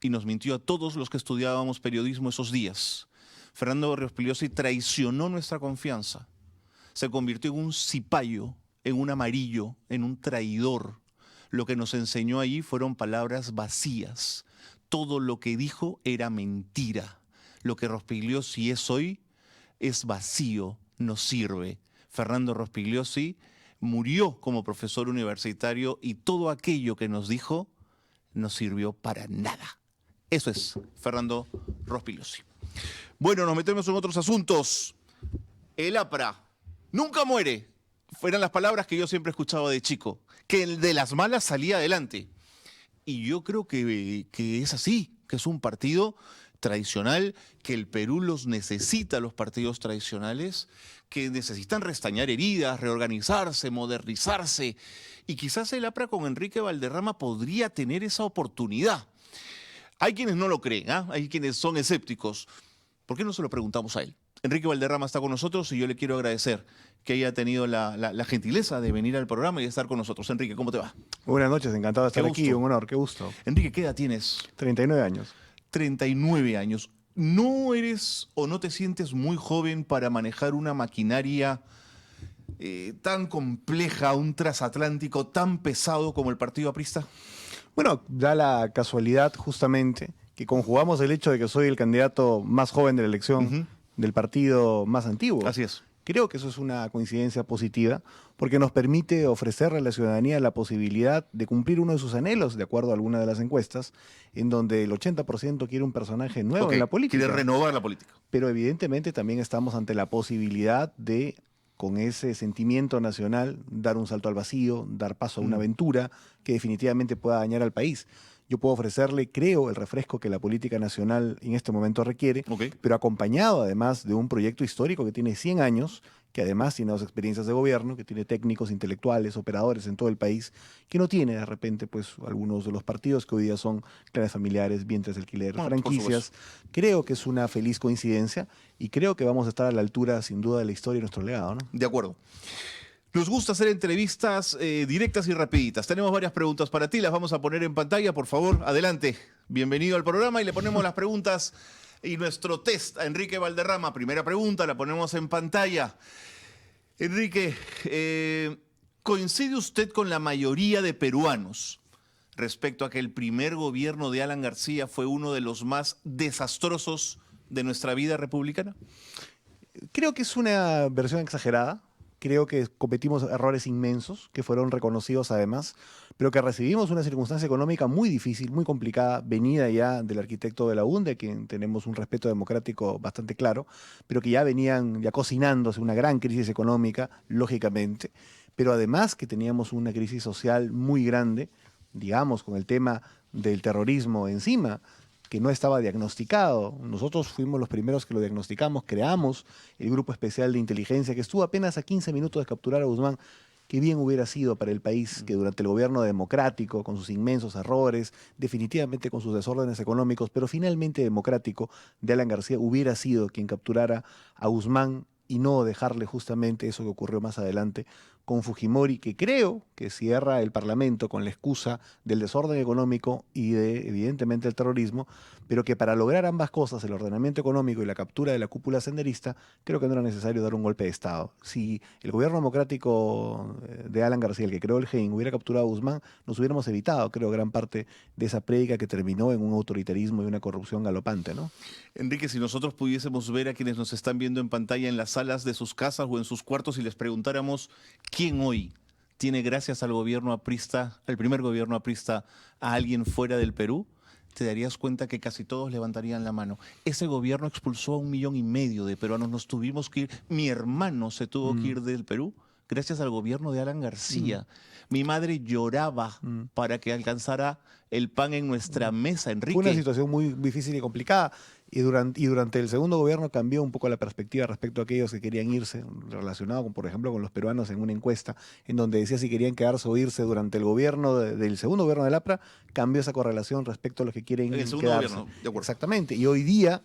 y nos mintió a todos los que estudiábamos periodismo esos días. Fernando Rospigliosi traicionó nuestra confianza, se convirtió en un cipayo, en un amarillo, en un traidor. Lo que nos enseñó allí fueron palabras vacías. Todo lo que dijo era mentira. Lo que Rospigliosi es hoy es vacío, no sirve. Fernando Rospigliosi murió como profesor universitario y todo aquello que nos dijo no sirvió para nada. Eso es Fernando Rospigliosi. Bueno, nos metemos en otros asuntos. El APRA nunca muere. Fueron las palabras que yo siempre escuchaba de chico. Que el de las malas salía adelante. Y yo creo que es así, que es un partido tradicional, que el Perú los necesita, los partidos tradicionales, que necesitan restañar heridas, reorganizarse, modernizarse. Y quizás el APRA con Enrique Valderrama podría tener esa oportunidad. Hay quienes no lo creen, hay quienes son escépticos. ¿Por qué no se lo preguntamos a él? Enrique Valderrama está con nosotros y yo le quiero agradecer que haya tenido la gentileza de venir al programa y de estar con nosotros. Enrique, ¿cómo te va? Buenas noches, encantado de estar Qué aquí, gusto. un honor, qué gusto. Enrique, ¿qué edad tienes? 39 años. 39 años. ¿No eres o no te sientes muy joven para manejar una maquinaria tan compleja, un transatlántico tan pesado como el Partido Aprista? Bueno, da la casualidad justamente que conjugamos el hecho de que soy el candidato más joven de la elección del partido más antiguo. Así es. Creo que eso es una coincidencia positiva porque nos permite ofrecerle a la ciudadanía la posibilidad de cumplir uno de sus anhelos, de acuerdo a alguna de las encuestas, en donde el 80% quiere un personaje nuevo Ok, en la política. quiere renovar la política. Pero evidentemente también estamos ante la posibilidad de, con ese sentimiento nacional, dar un salto al vacío, dar paso a una aventura que definitivamente pueda dañar al país. Yo puedo ofrecerle, creo, el refresco que la política nacional en este momento requiere, Ok. pero acompañado además de un proyecto histórico que tiene 100 años, que además tiene 2 experiencias de gobierno, que tiene técnicos, intelectuales, operadores en todo el país, que no tiene de repente pues algunos de los partidos que hoy día son clanes familiares, vientres de alquiler, Bueno, por franquicias. Creo que es una feliz coincidencia y creo que vamos a estar a la altura sin duda de la historia y nuestro legado, ¿no? De acuerdo. Nos gusta hacer entrevistas directas y rapiditas. Tenemos varias preguntas para ti, las vamos a poner en pantalla, por favor, adelante. Bienvenido al programa y le ponemos las preguntas y nuestro test a Enrique Valderrama. Primera pregunta, la ponemos en pantalla. Enrique, ¿coincide usted con la mayoría de peruanos respecto a que el primer gobierno de Alan García fue uno de los más desastrosos de nuestra vida republicana? Creo que es una versión exagerada. Creo que cometimos errores inmensos, que fueron reconocidos además, pero que recibimos una circunstancia económica muy difícil, muy complicada, venida ya del arquitecto de la UNDE, a quien tenemos un respeto democrático bastante claro, pero que ya venían ya cocinándose una gran crisis económica, lógicamente, pero además que teníamos una crisis social muy grande, digamos, con el tema del terrorismo encima, que no estaba diagnosticado. Nosotros fuimos los primeros que lo diagnosticamos, creamos el grupo especial de inteligencia que estuvo apenas a 15 minutos de capturar a Guzmán. Qué bien hubiera sido para el país que durante el gobierno democrático, con sus inmensos errores, definitivamente con sus desórdenes económicos, pero finalmente democrático, de Alan García hubiera sido quien capturara a Guzmán y no dejarle justamente eso que ocurrió más adelante con Fujimori, que creo que cierra el Parlamento con la excusa del desorden económico y de, evidentemente, el terrorismo, pero que para lograr ambas cosas, el ordenamiento económico y la captura de la cúpula senderista, creo que no era necesario dar un golpe de Estado. Si el gobierno democrático de Alan García, el que creó el GEIN, hubiera capturado a Guzmán, nos hubiéramos evitado, creo, gran parte de esa prédica que terminó en un autoritarismo y una corrupción galopante, ¿no? Enrique, si nosotros pudiésemos ver a quienes nos están viendo en pantalla en las salas de sus casas o en sus cuartos y les preguntáramos quién hoy tiene, gracias al gobierno aprista, al primer gobierno aprista, a alguien fuera del Perú, te darías cuenta que casi todos levantarían la mano. Ese gobierno expulsó a 1,5 millones de peruanos, nos tuvimos que ir, mi hermano se tuvo que ir del Perú gracias al gobierno de Alan García. Mi madre lloraba para que alcanzara el pan en nuestra mesa, Enrique. Fue una situación muy difícil y complicada. Y durante el segundo gobierno cambió un poco la perspectiva respecto a aquellos que querían irse, relacionado con, por ejemplo, con los peruanos en una encuesta, en donde decía si querían quedarse o irse durante el gobierno del segundo gobierno del APRA, cambió esa correlación respecto a los que quieren En el segundo quedarse. gobierno, de acuerdo. Exactamente. Y hoy día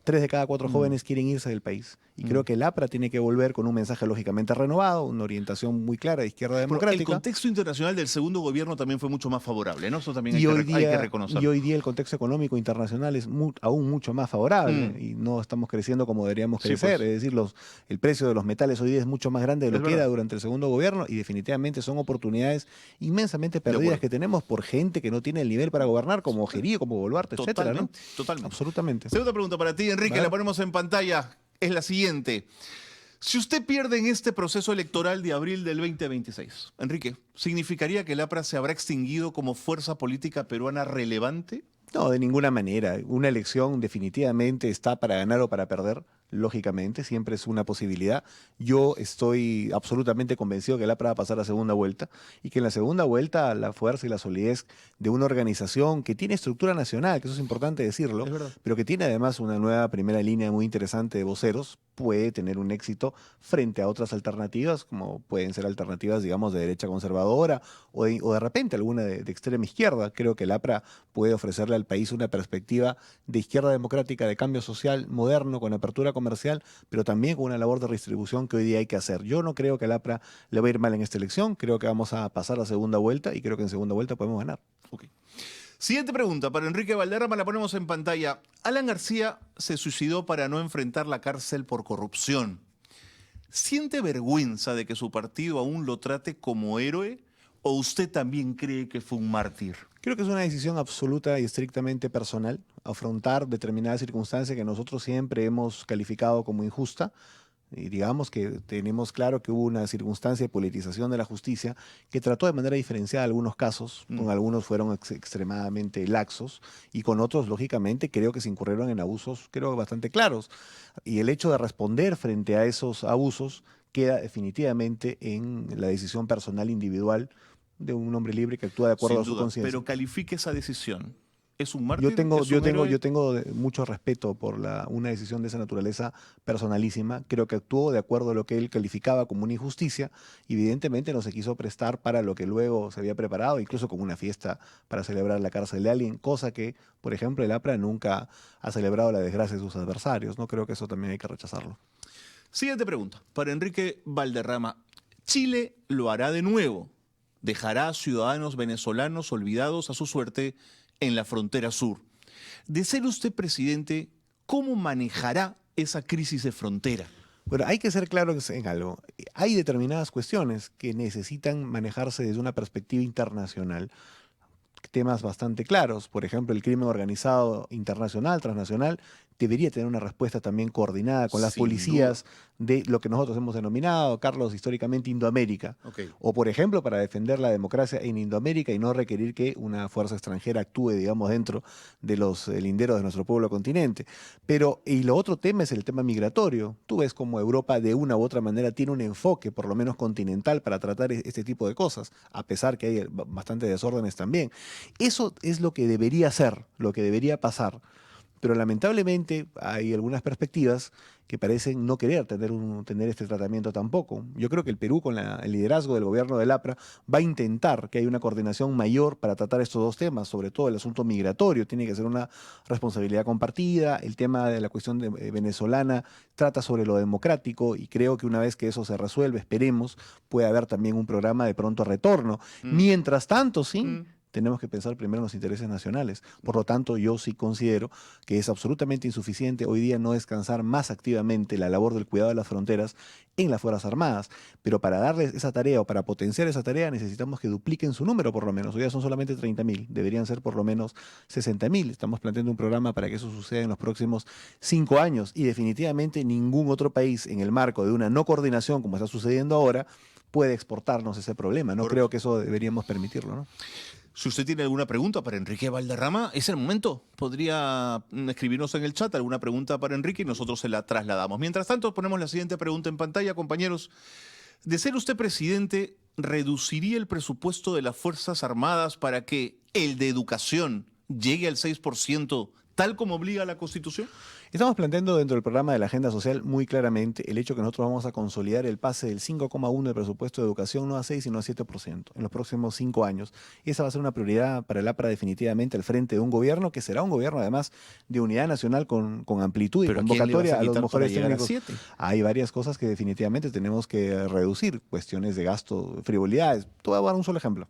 3 de cada 4 jóvenes quieren irse del país. Y creo que el APRA tiene que volver con un mensaje lógicamente renovado, una orientación muy clara de izquierda Pero el democrática. contexto internacional del segundo gobierno también fue mucho más favorable, ¿no? Eso también hay que reconocerlo. Y hoy día el contexto económico internacional es aún mucho más favorable y no estamos creciendo como deberíamos crecer. Pues. Es decir, el precio de los metales hoy día es mucho más grande de lo que era verdad. durante el segundo gobierno y definitivamente son oportunidades inmensamente perdidas acuerdo. que tenemos por gente que no tiene el nivel para gobernar, como Ojerío, como Boluarte, etcétera, ¿no? Totalmente. Absolutamente. Segunda pregunta para ti, Enrique, Vale. la ponemos en pantalla, es la siguiente. Si usted pierde en este proceso electoral de abril del 2026, Enrique, ¿significaría que el APRA se habrá extinguido como fuerza política peruana relevante? No, de ninguna manera. Una elección definitivamente está para ganar o para perder, lógicamente, siempre es una posibilidad. Yo estoy absolutamente convencido que el APRA va a pasar a segunda vuelta y que en la segunda vuelta la fuerza y la solidez de una organización que tiene estructura nacional, que eso es importante decirlo, Es verdad. pero que tiene además una nueva primera línea muy interesante de voceros, puede tener un éxito frente a otras alternativas, como pueden ser alternativas, digamos, de derecha conservadora o de repente alguna de extrema izquierda. Creo que el APRA puede ofrecerle al país una perspectiva de izquierda democrática, de cambio social moderno, con apertura comercial, pero también con una labor de redistribución que hoy día hay que hacer. Yo no creo que al APRA le va a ir mal en esta elección, creo que vamos a pasar a segunda vuelta y creo que en segunda vuelta podemos ganar. Ok. Siguiente pregunta para Enrique Valderrama, la ponemos en pantalla. Alan García se suicidó para no enfrentar la cárcel por corrupción. ¿Siente vergüenza de que su partido aún lo trate como héroe o usted también cree que fue un mártir? Creo que es una decisión absoluta y estrictamente personal, afrontar determinadas circunstancias que nosotros siempre hemos calificado como injusta. Y digamos que tenemos claro que hubo una circunstancia de politización de la justicia que trató de manera diferenciada algunos casos, con algunos fueron extremadamente laxos y con otros, lógicamente, creo que se incurrieron en abusos, creo, bastante claros. Y el hecho de responder frente a esos abusos queda definitivamente en la decisión personal individual de un hombre libre que actúa de acuerdo Sin a su duda, conciencia. pero califique esa decisión. ¿Es un mártir? Yo tengo, ¿Es yo un tengo, héroe? yo tengo mucho respeto por una decisión de esa naturaleza personalísima. Creo que actuó de acuerdo a lo que él calificaba como una injusticia. Evidentemente no se quiso prestar para lo que luego se había preparado, incluso como una fiesta para celebrar la cárcel de alguien, cosa que, por ejemplo, el APRA nunca ha celebrado la desgracia de sus adversarios. No creo que eso también hay que rechazarlo. Siguiente pregunta para Enrique Valderrama. ¿Chile lo hará de nuevo? ¿Dejará a ciudadanos venezolanos olvidados a su suerte en la frontera sur? De ser usted presidente, ¿cómo manejará esa crisis de frontera? Bueno, hay que ser claros en algo. Hay determinadas cuestiones que necesitan manejarse desde una perspectiva internacional. Temas bastante claros, por ejemplo, el crimen organizado internacional, transnacional, debería tener una respuesta también coordinada con las Sin policías de lo que nosotros hemos denominado, Carlos, históricamente Indoamérica. O, por ejemplo, para defender la democracia en Indoamérica y no requerir que una fuerza extranjera actúe, digamos, dentro de los linderos de nuestro pueblo continente. Pero, y lo otro tema es el tema migratorio. Tú ves como Europa de una u otra manera tiene un enfoque, por lo menos continental, para tratar este tipo de cosas, a pesar que hay bastante desórdenes también. Eso es lo que debería ser, lo que debería pasar. Pero lamentablemente hay algunas perspectivas que parecen no querer tener este tratamiento tampoco. Yo creo que el Perú, con el liderazgo del gobierno del APRA, va a intentar que haya una coordinación mayor para tratar estos dos temas, sobre todo el asunto migratorio. Tiene que ser una responsabilidad compartida. El tema de la cuestión venezolana trata sobre lo democrático y creo que una vez que eso se resuelve, esperemos, puede haber también un programa de pronto retorno. Mientras tanto, sí. Tenemos que pensar primero en los intereses nacionales. Por lo tanto, yo sí considero que es absolutamente insuficiente hoy día no descansar más activamente la labor del cuidado de las fronteras en las Fuerzas Armadas. Pero para darles esa tarea o para potenciar esa tarea necesitamos que dupliquen su número por lo menos. Hoy día son solamente 30.000, deberían ser por lo menos 60.000. Estamos planteando un programa para que eso suceda en los próximos 5 años y definitivamente ningún otro país en el marco de una no coordinación como está sucediendo ahora puede exportarnos ese problema. No creo que eso deberíamos permitirlo, ¿no? Si usted tiene alguna pregunta para Enrique Valderrama, es el momento. Podría escribirnos en el chat alguna pregunta para Enrique y nosotros se la trasladamos. Mientras tanto, ponemos la siguiente pregunta en pantalla, compañeros. De ser usted presidente, ¿reduciría el presupuesto de las Fuerzas Armadas para que el de educación llegue al 6%, tal como obliga la Constitución? Estamos planteando dentro del programa de la Agenda Social muy claramente el hecho que nosotros vamos a consolidar el pase del 5,1% del presupuesto de educación, no a 6, sino a 7% en los próximos 5 años. Y esa va a ser una prioridad para el APRA definitivamente al frente de un gobierno que será un gobierno además de unidad nacional con amplitud y ¿Pero a quién le vas convocatoria a a los quitar para mejores llegar a técnicos. 7? Hay varias cosas que definitivamente tenemos que reducir, cuestiones de gasto, frivolidades. Te voy a dar un solo ejemplo.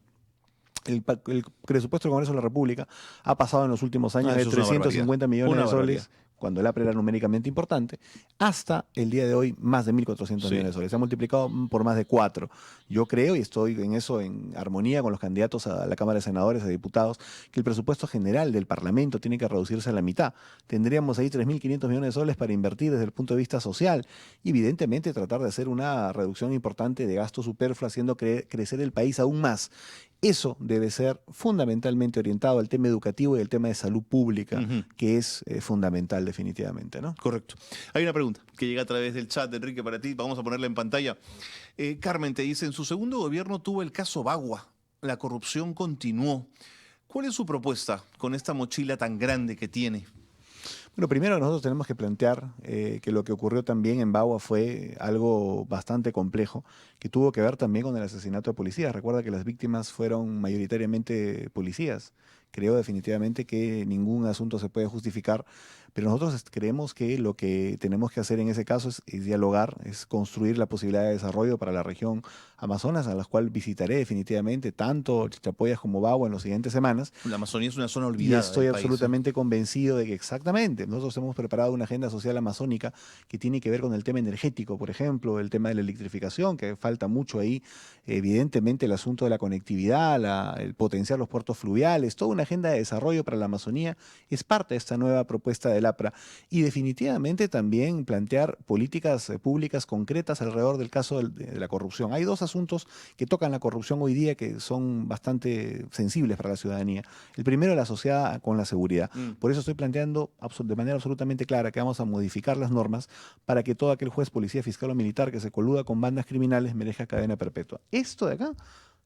El presupuesto del Congreso de la República ha pasado en los últimos años de Eso es una 350 millones Una de soles, barbaridad. cuando el APRA era numéricamente importante, hasta el día de hoy más de 1.400 Sí. millones de soles. Se ha multiplicado por más de 4. Yo creo, y estoy en eso en armonía con los candidatos a la Cámara de Senadores, a diputados, que el presupuesto general del Parlamento tiene que reducirse a la mitad. Tendríamos ahí 3.500 millones de soles para invertir desde el punto de vista social y evidentemente tratar de hacer una reducción importante de gasto superfluo, haciendo crecer el país aún más. Eso debe ser fundamentalmente orientado al tema educativo y al tema de salud pública, que es fundamental definitivamente, ¿no? Correcto. Hay una pregunta que llega a través del chat, Enrique, para ti. Vamos a ponerla en pantalla. Carmen te dice, en su segundo gobierno tuvo el caso Bagua. La corrupción continuó. ¿Cuál es su propuesta con esta mochila tan grande que tiene? Bueno, primero nosotros tenemos que plantear que lo que ocurrió también en Bagua fue algo bastante complejo, que tuvo que ver también con el asesinato de policías. Recuerda que las víctimas fueron mayoritariamente policías. Creo definitivamente que ningún asunto se puede justificar, pero nosotros creemos que lo que tenemos que hacer en ese caso es dialogar, es construir la posibilidad de desarrollo para la región Amazonas, a la cual visitaré definitivamente tanto Chachapoyas como Bagua en las siguientes semanas. La Amazonía es una zona Y olvidada. estoy del país, absolutamente convencido de que exactamente, nosotros hemos preparado una agenda social amazónica que tiene que ver con el tema energético, por ejemplo, el tema de la electrificación, que falta mucho ahí, evidentemente el asunto de la conectividad, el potenciar los puertos fluviales, toda una agenda de desarrollo para la Amazonía es parte de esta nueva propuesta del APRA y definitivamente también plantear políticas públicas concretas alrededor del caso de la corrupción. Hay dos asuntos que tocan la corrupción hoy día que son bastante sensibles para la ciudadanía. El primero, la asociada con la seguridad. Por eso estoy planteando de manera absolutamente clara que vamos a modificar las normas para que todo aquel juez, policía, fiscal o militar que se coluda con bandas criminales merezca cadena perpetua. Esto de acá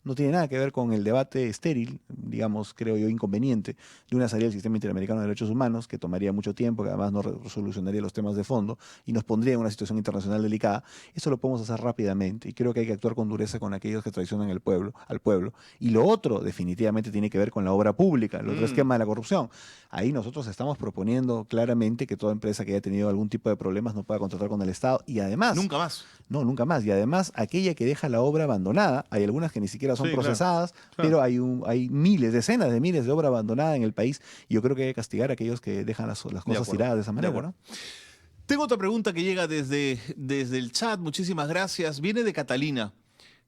no tiene nada que ver con el debate estéril, digamos, creo yo, inconveniente, de una salida del Sistema Interamericano de Derechos Humanos, que tomaría mucho tiempo, que además no solucionaría los temas de fondo y nos pondría en una situación internacional delicada. Eso lo podemos hacer rápidamente y creo que hay que actuar con dureza con aquellos que traicionan al pueblo. Y lo otro definitivamente tiene que ver con la obra pública, el otro esquema de la corrupción. Ahí nosotros estamos proponiendo claramente que toda empresa que haya tenido algún tipo de problemas no pueda contratar con el Estado y además... Nunca más. No, nunca más. Y además, aquella que deja la obra abandonada, hay algunas que ni siquiera son Sí, claro, procesadas, claro. pero hay miles, decenas de miles de obra abandonada en el país y yo creo que hay que castigar a aquellos que dejan las cosas acuerdo, tiradas de esa de manera, acuerdo. ¿no? Tengo otra pregunta que llega desde el chat. Muchísimas gracias. Viene de Catalina.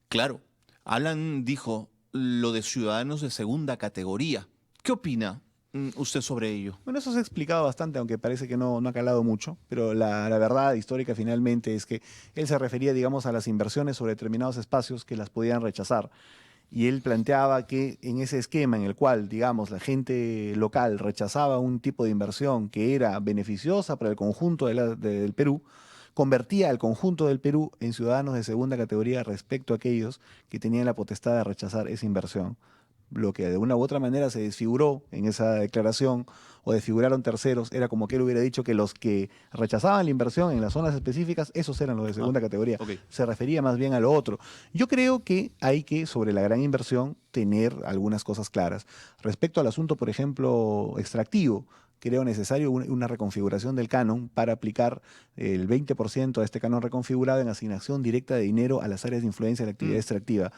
Claro, Alan dijo lo de ciudadanos de segunda categoría. ¿Qué opina usted sobre ello? Bueno, eso se ha explicado bastante, aunque parece que no ha calado mucho, pero la verdad histórica finalmente es que él se refería, digamos, a las inversiones sobre determinados espacios que las podían rechazar. Y él planteaba que en ese esquema en el cual, digamos, la gente local rechazaba un tipo de inversión que era beneficiosa para el conjunto del Perú, convertía al conjunto del Perú en ciudadanos de segunda categoría respecto a aquellos que tenían la potestad de rechazar esa inversión. Lo que de una u otra manera se desfiguró en esa declaración o desfiguraron terceros, era como que él hubiera dicho que los que rechazaban la inversión en las zonas específicas, esos eran los de segunda categoría. Ok. Se refería más bien a lo otro. Yo creo que hay que, sobre la gran inversión, tener algunas cosas claras. Respecto al asunto, por ejemplo, extractivo, creo necesario una reconfiguración del canon para aplicar el 20% de este canon reconfigurado en asignación directa de dinero a las áreas de influencia de la actividad extractiva.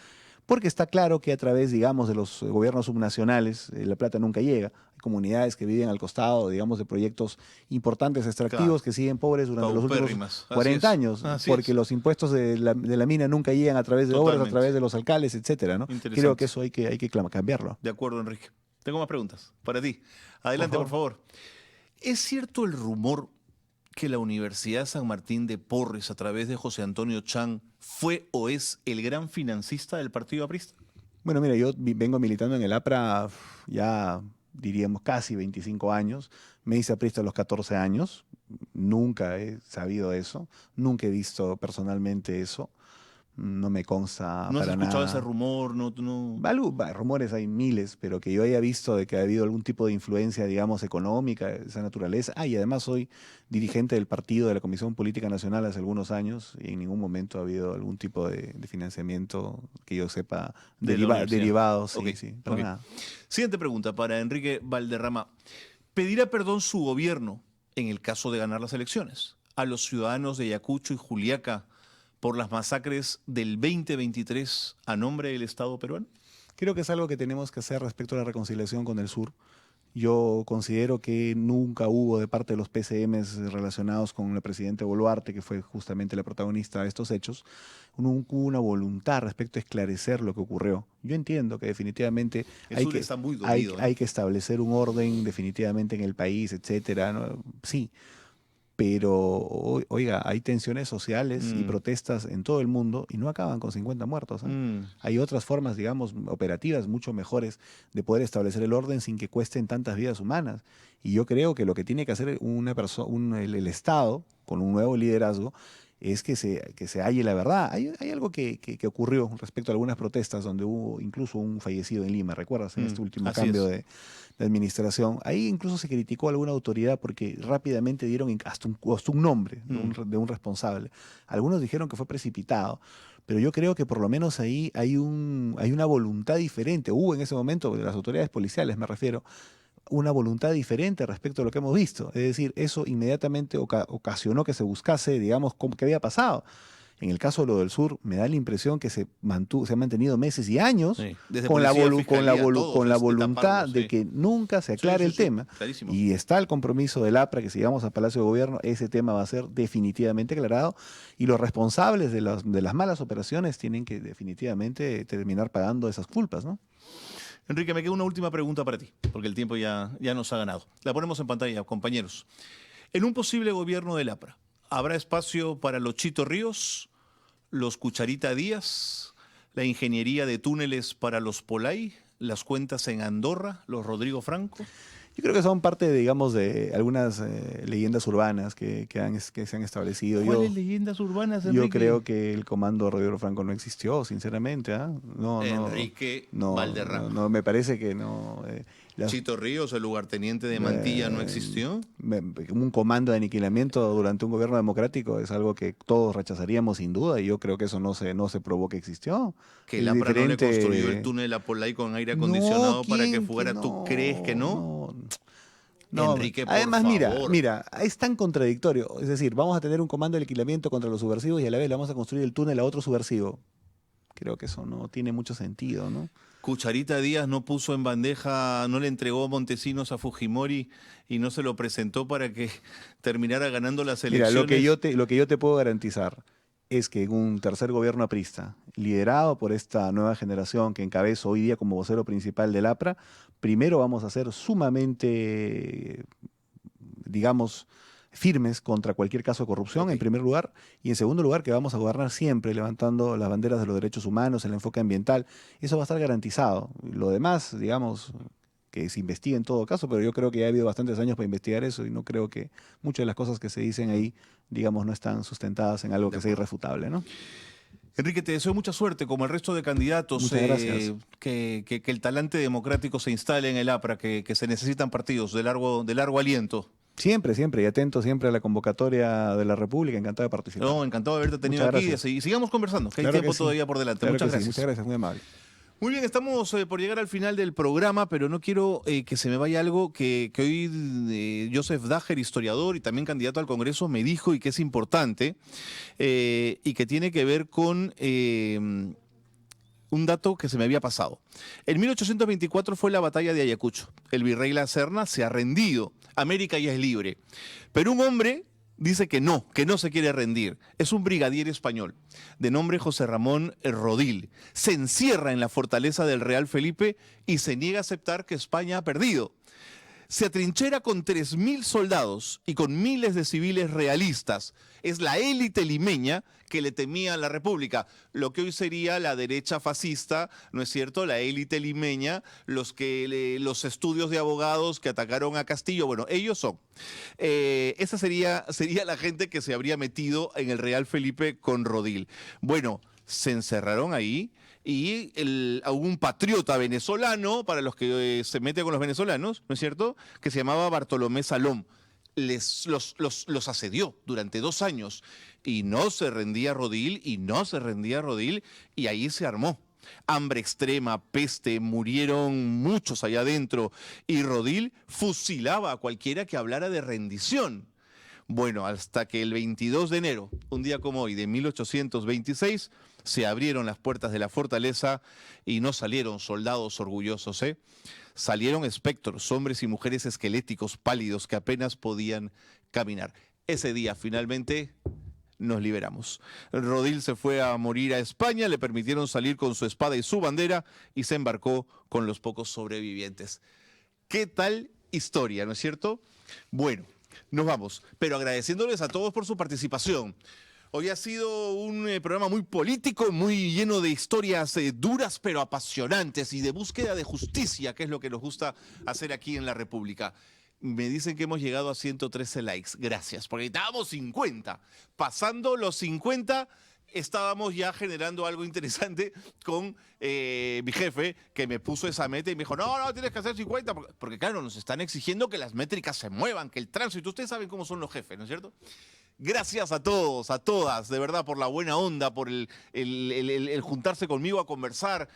Porque está claro que a través, digamos, de los gobiernos subnacionales, la plata nunca llega. Hay comunidades que viven al costado, digamos, de proyectos importantes extractivos que siguen pobres durante los últimos Paupérrimas. Así 40 es. años, Así porque es. los impuestos de la mina nunca llegan a través de obras, a Totalmente. través de los alcaldes, etcétera, ¿no? Interesante. Creo que eso hay que cambiarlo. De acuerdo, Enrique. Tengo más preguntas para ti. Adelante, por favor. ¿Es cierto el rumor que la Universidad San Martín de Porres, a través de José Antonio Chan, fue o es el gran financista del partido aprista? Bueno, mira, yo vengo militando en el APRA ya, diríamos, casi 25 años. Me hice aprista a los 14 años. Nunca he sabido eso. Nunca he visto personalmente eso. No me consta ¿No has para escuchado nada. ese rumor? No. Rumores hay miles, pero que yo haya visto de que ha habido algún tipo de influencia, digamos, económica de esa naturaleza. Y además soy dirigente del partido de la Comisión Política Nacional hace algunos años y en ningún momento ha habido algún tipo de financiamiento que yo sepa De la universidad. derivado. Sí, Ok, sí, para ok. nada. Siguiente pregunta para Enrique Valderrama. ¿Pedirá perdón su gobierno en el caso de ganar las elecciones a los ciudadanos de Ayacucho y Juliaca por las masacres del 2023 a nombre del Estado peruano? Creo que es algo que tenemos que hacer respecto a la reconciliación con el sur. Yo considero que nunca hubo de parte de los PCMs relacionados con el presidente Boluarte, que fue justamente la protagonista de estos hechos, nunca hubo una voluntad respecto a esclarecer lo que ocurrió. Yo entiendo que definitivamente El sur está muy dolido, ¿no? hay que establecer un orden definitivamente en el país, etcétera, ¿no? Sí, pero oiga, hay tensiones sociales y protestas en todo el mundo y no acaban con 50 muertos. Hay otras formas, digamos, operativas mucho mejores de poder establecer el orden sin que cuesten tantas vidas humanas. Y yo creo que lo que tiene que hacer el Estado, con un nuevo liderazgo, es que se halle la verdad. Hay algo que ocurrió respecto a algunas protestas donde hubo incluso un fallecido en Lima, ¿recuerdas? En este último así cambio es. de administración. Ahí incluso se criticó a alguna autoridad porque rápidamente dieron hasta un nombre de un responsable. Algunos dijeron que fue precipitado, pero yo creo que por lo menos ahí hay una voluntad diferente. Hubo en ese momento, de las autoridades policiales me refiero, una voluntad diferente respecto a lo que hemos visto. Es decir, eso inmediatamente ocasionó que se buscase, digamos, qué había pasado. En el caso de lo del sur, me da la impresión que se ha mantenido meses y años Sí. Desde con la policía, fiscalía, todos, con la este, voluntad taparlo, de sí. que nunca se aclare el tema. Clarísimo. Y está el compromiso del APRA, que si llegamos al Palacio de Gobierno, ese tema va a ser definitivamente aclarado. Y los responsables de las malas operaciones tienen que definitivamente terminar pagando esas culpas, ¿no? Enrique, me queda una última pregunta para ti, porque el tiempo ya nos ha ganado. La ponemos en pantalla, compañeros. En un posible gobierno del APRA, ¿habrá espacio para los Chito Ríos, los Cucharita Díaz, la ingeniería de túneles para los Polay, las cuentas en Andorra, los Rodrigo Franco? Yo creo que son parte, digamos, de algunas leyendas urbanas que se han establecido. ¿Cuáles leyendas urbanas, Enrique? Yo creo que el comando Rodrigo Franco no existió, sinceramente. No, Enrique Valderrama. No, me parece que no. Chito Ríos, el lugarteniente de Mantilla, ¿no existió? Un comando de aniquilamiento durante un gobierno democrático es algo que todos rechazaríamos sin duda y yo creo que eso no se probó que existió. Que el APRA no le construyó el túnel a Polay con aire acondicionado para que fuera. ¿Tú crees que no? No, Enrique, por además, favor. mira, es tan contradictorio. Es decir, vamos a tener un comando de aniquilamiento contra los subversivos y a la vez le vamos a construir el túnel a otro subversivo. Creo que eso no tiene mucho sentido, ¿no? Cucharita Díaz no puso en bandeja, no le entregó Montesinos a Fujimori y no se lo presentó para que terminara ganando las elecciones. Mira, lo que yo te puedo garantizar es que en un tercer gobierno aprista, liderado por esta nueva generación que encabezo hoy día como vocero principal del APRA, primero vamos a ser sumamente, digamos, firmes contra cualquier caso de corrupción, en primer lugar, y en segundo lugar que vamos a gobernar siempre levantando las banderas de los derechos humanos, el enfoque ambiental. Eso va a estar garantizado. Lo demás, digamos, que se investigue en todo caso, pero yo creo que ya ha habido bastantes años para investigar eso y no creo que muchas de las cosas que se dicen ahí, digamos, no están sustentadas en algo que sea irrefutable, ¿no? Enrique, te deseo mucha suerte, como el resto de candidatos. Muchas gracias. Que el talante democrático se instale en el APRA, que se necesitan partidos de largo aliento. Siempre, y atento siempre a la convocatoria de la República, encantado de participar. No, encantado de haberte tenido Muchas aquí gracias. y sigamos conversando, que Claro hay tiempo que sí. todavía por delante. Claro Muchas que sí, gracias. muchas gracias, muy amable. Muy bien, estamos por llegar al final del programa, pero no quiero que se me vaya algo que hoy Joseph Dager, historiador y también candidato al Congreso, me dijo y que es importante y que tiene que ver con un dato que se me había pasado. En 1824 fue la batalla de Ayacucho. El virrey La Serna se ha rendido. América ya es libre. Pero un hombre dice que no se quiere rendir. Es un brigadier español, de nombre José Ramón Rodil. Se encierra en la fortaleza del Real Felipe y se niega a aceptar que España ha perdido. Se atrinchera con 3.000 soldados y con miles de civiles realistas. Es la élite limeña que le temía a la República, lo que hoy sería la derecha fascista, ¿no es cierto? La élite limeña, los estudios de abogados que atacaron a Castillo, bueno, ellos son. Esa sería la gente que se habría metido en el Real Felipe con Rodil. Bueno, se encerraron ahí y un patriota venezolano, para los que se meten con los venezolanos, ¿no es cierto?, que se llamaba Bartolomé Salom. Los asedió durante 2 años y no se rendía Rodil, y ahí se armó. Hambre extrema, peste, murieron muchos allá adentro y Rodil fusilaba a cualquiera que hablara de rendición. Bueno, hasta que el 22 de enero, un día como hoy, de 1826, se abrieron las puertas de la fortaleza y no salieron soldados orgullosos, salieron espectros, hombres y mujeres esqueléticos, pálidos, que apenas podían caminar. Ese día, finalmente, nos liberamos. Rodil se fue a morir a España, le permitieron salir con su espada y su bandera y se embarcó con los pocos sobrevivientes. ¿Qué tal historia, no es cierto? Bueno, nos vamos, pero agradeciéndoles a todos por su participación. Hoy ha sido un programa muy político, muy lleno de historias duras pero apasionantes y de búsqueda de justicia, que es lo que nos gusta hacer aquí en La República. Me dicen que hemos llegado a 113 likes. Gracias, porque estábamos 50. Pasando los 50, estábamos ya generando algo interesante con mi jefe, que me puso esa meta y me dijo, no, tienes que hacer 50, porque claro, nos están exigiendo que las métricas se muevan, que el tránsito, ustedes saben cómo son los jefes, ¿no es cierto? Gracias a todos, a todas, de verdad, por la buena onda, por el juntarse conmigo a conversar,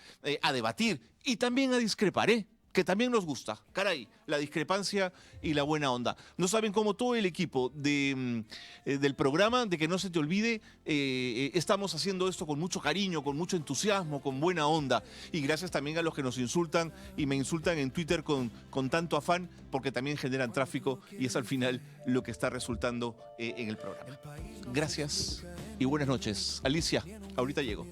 a debatir y también a discrepar, que también nos gusta. Caray, la discrepancia y la buena onda. No saben cómo todo el equipo del programa, de que no se te olvide, estamos haciendo esto con mucho cariño, con mucho entusiasmo, con buena onda. Y gracias también a los que nos insultan y me insultan en Twitter con tanto afán, porque también generan tráfico y es al final lo que está resultando en el programa. Gracias y buenas noches. Alicia, ahorita llego.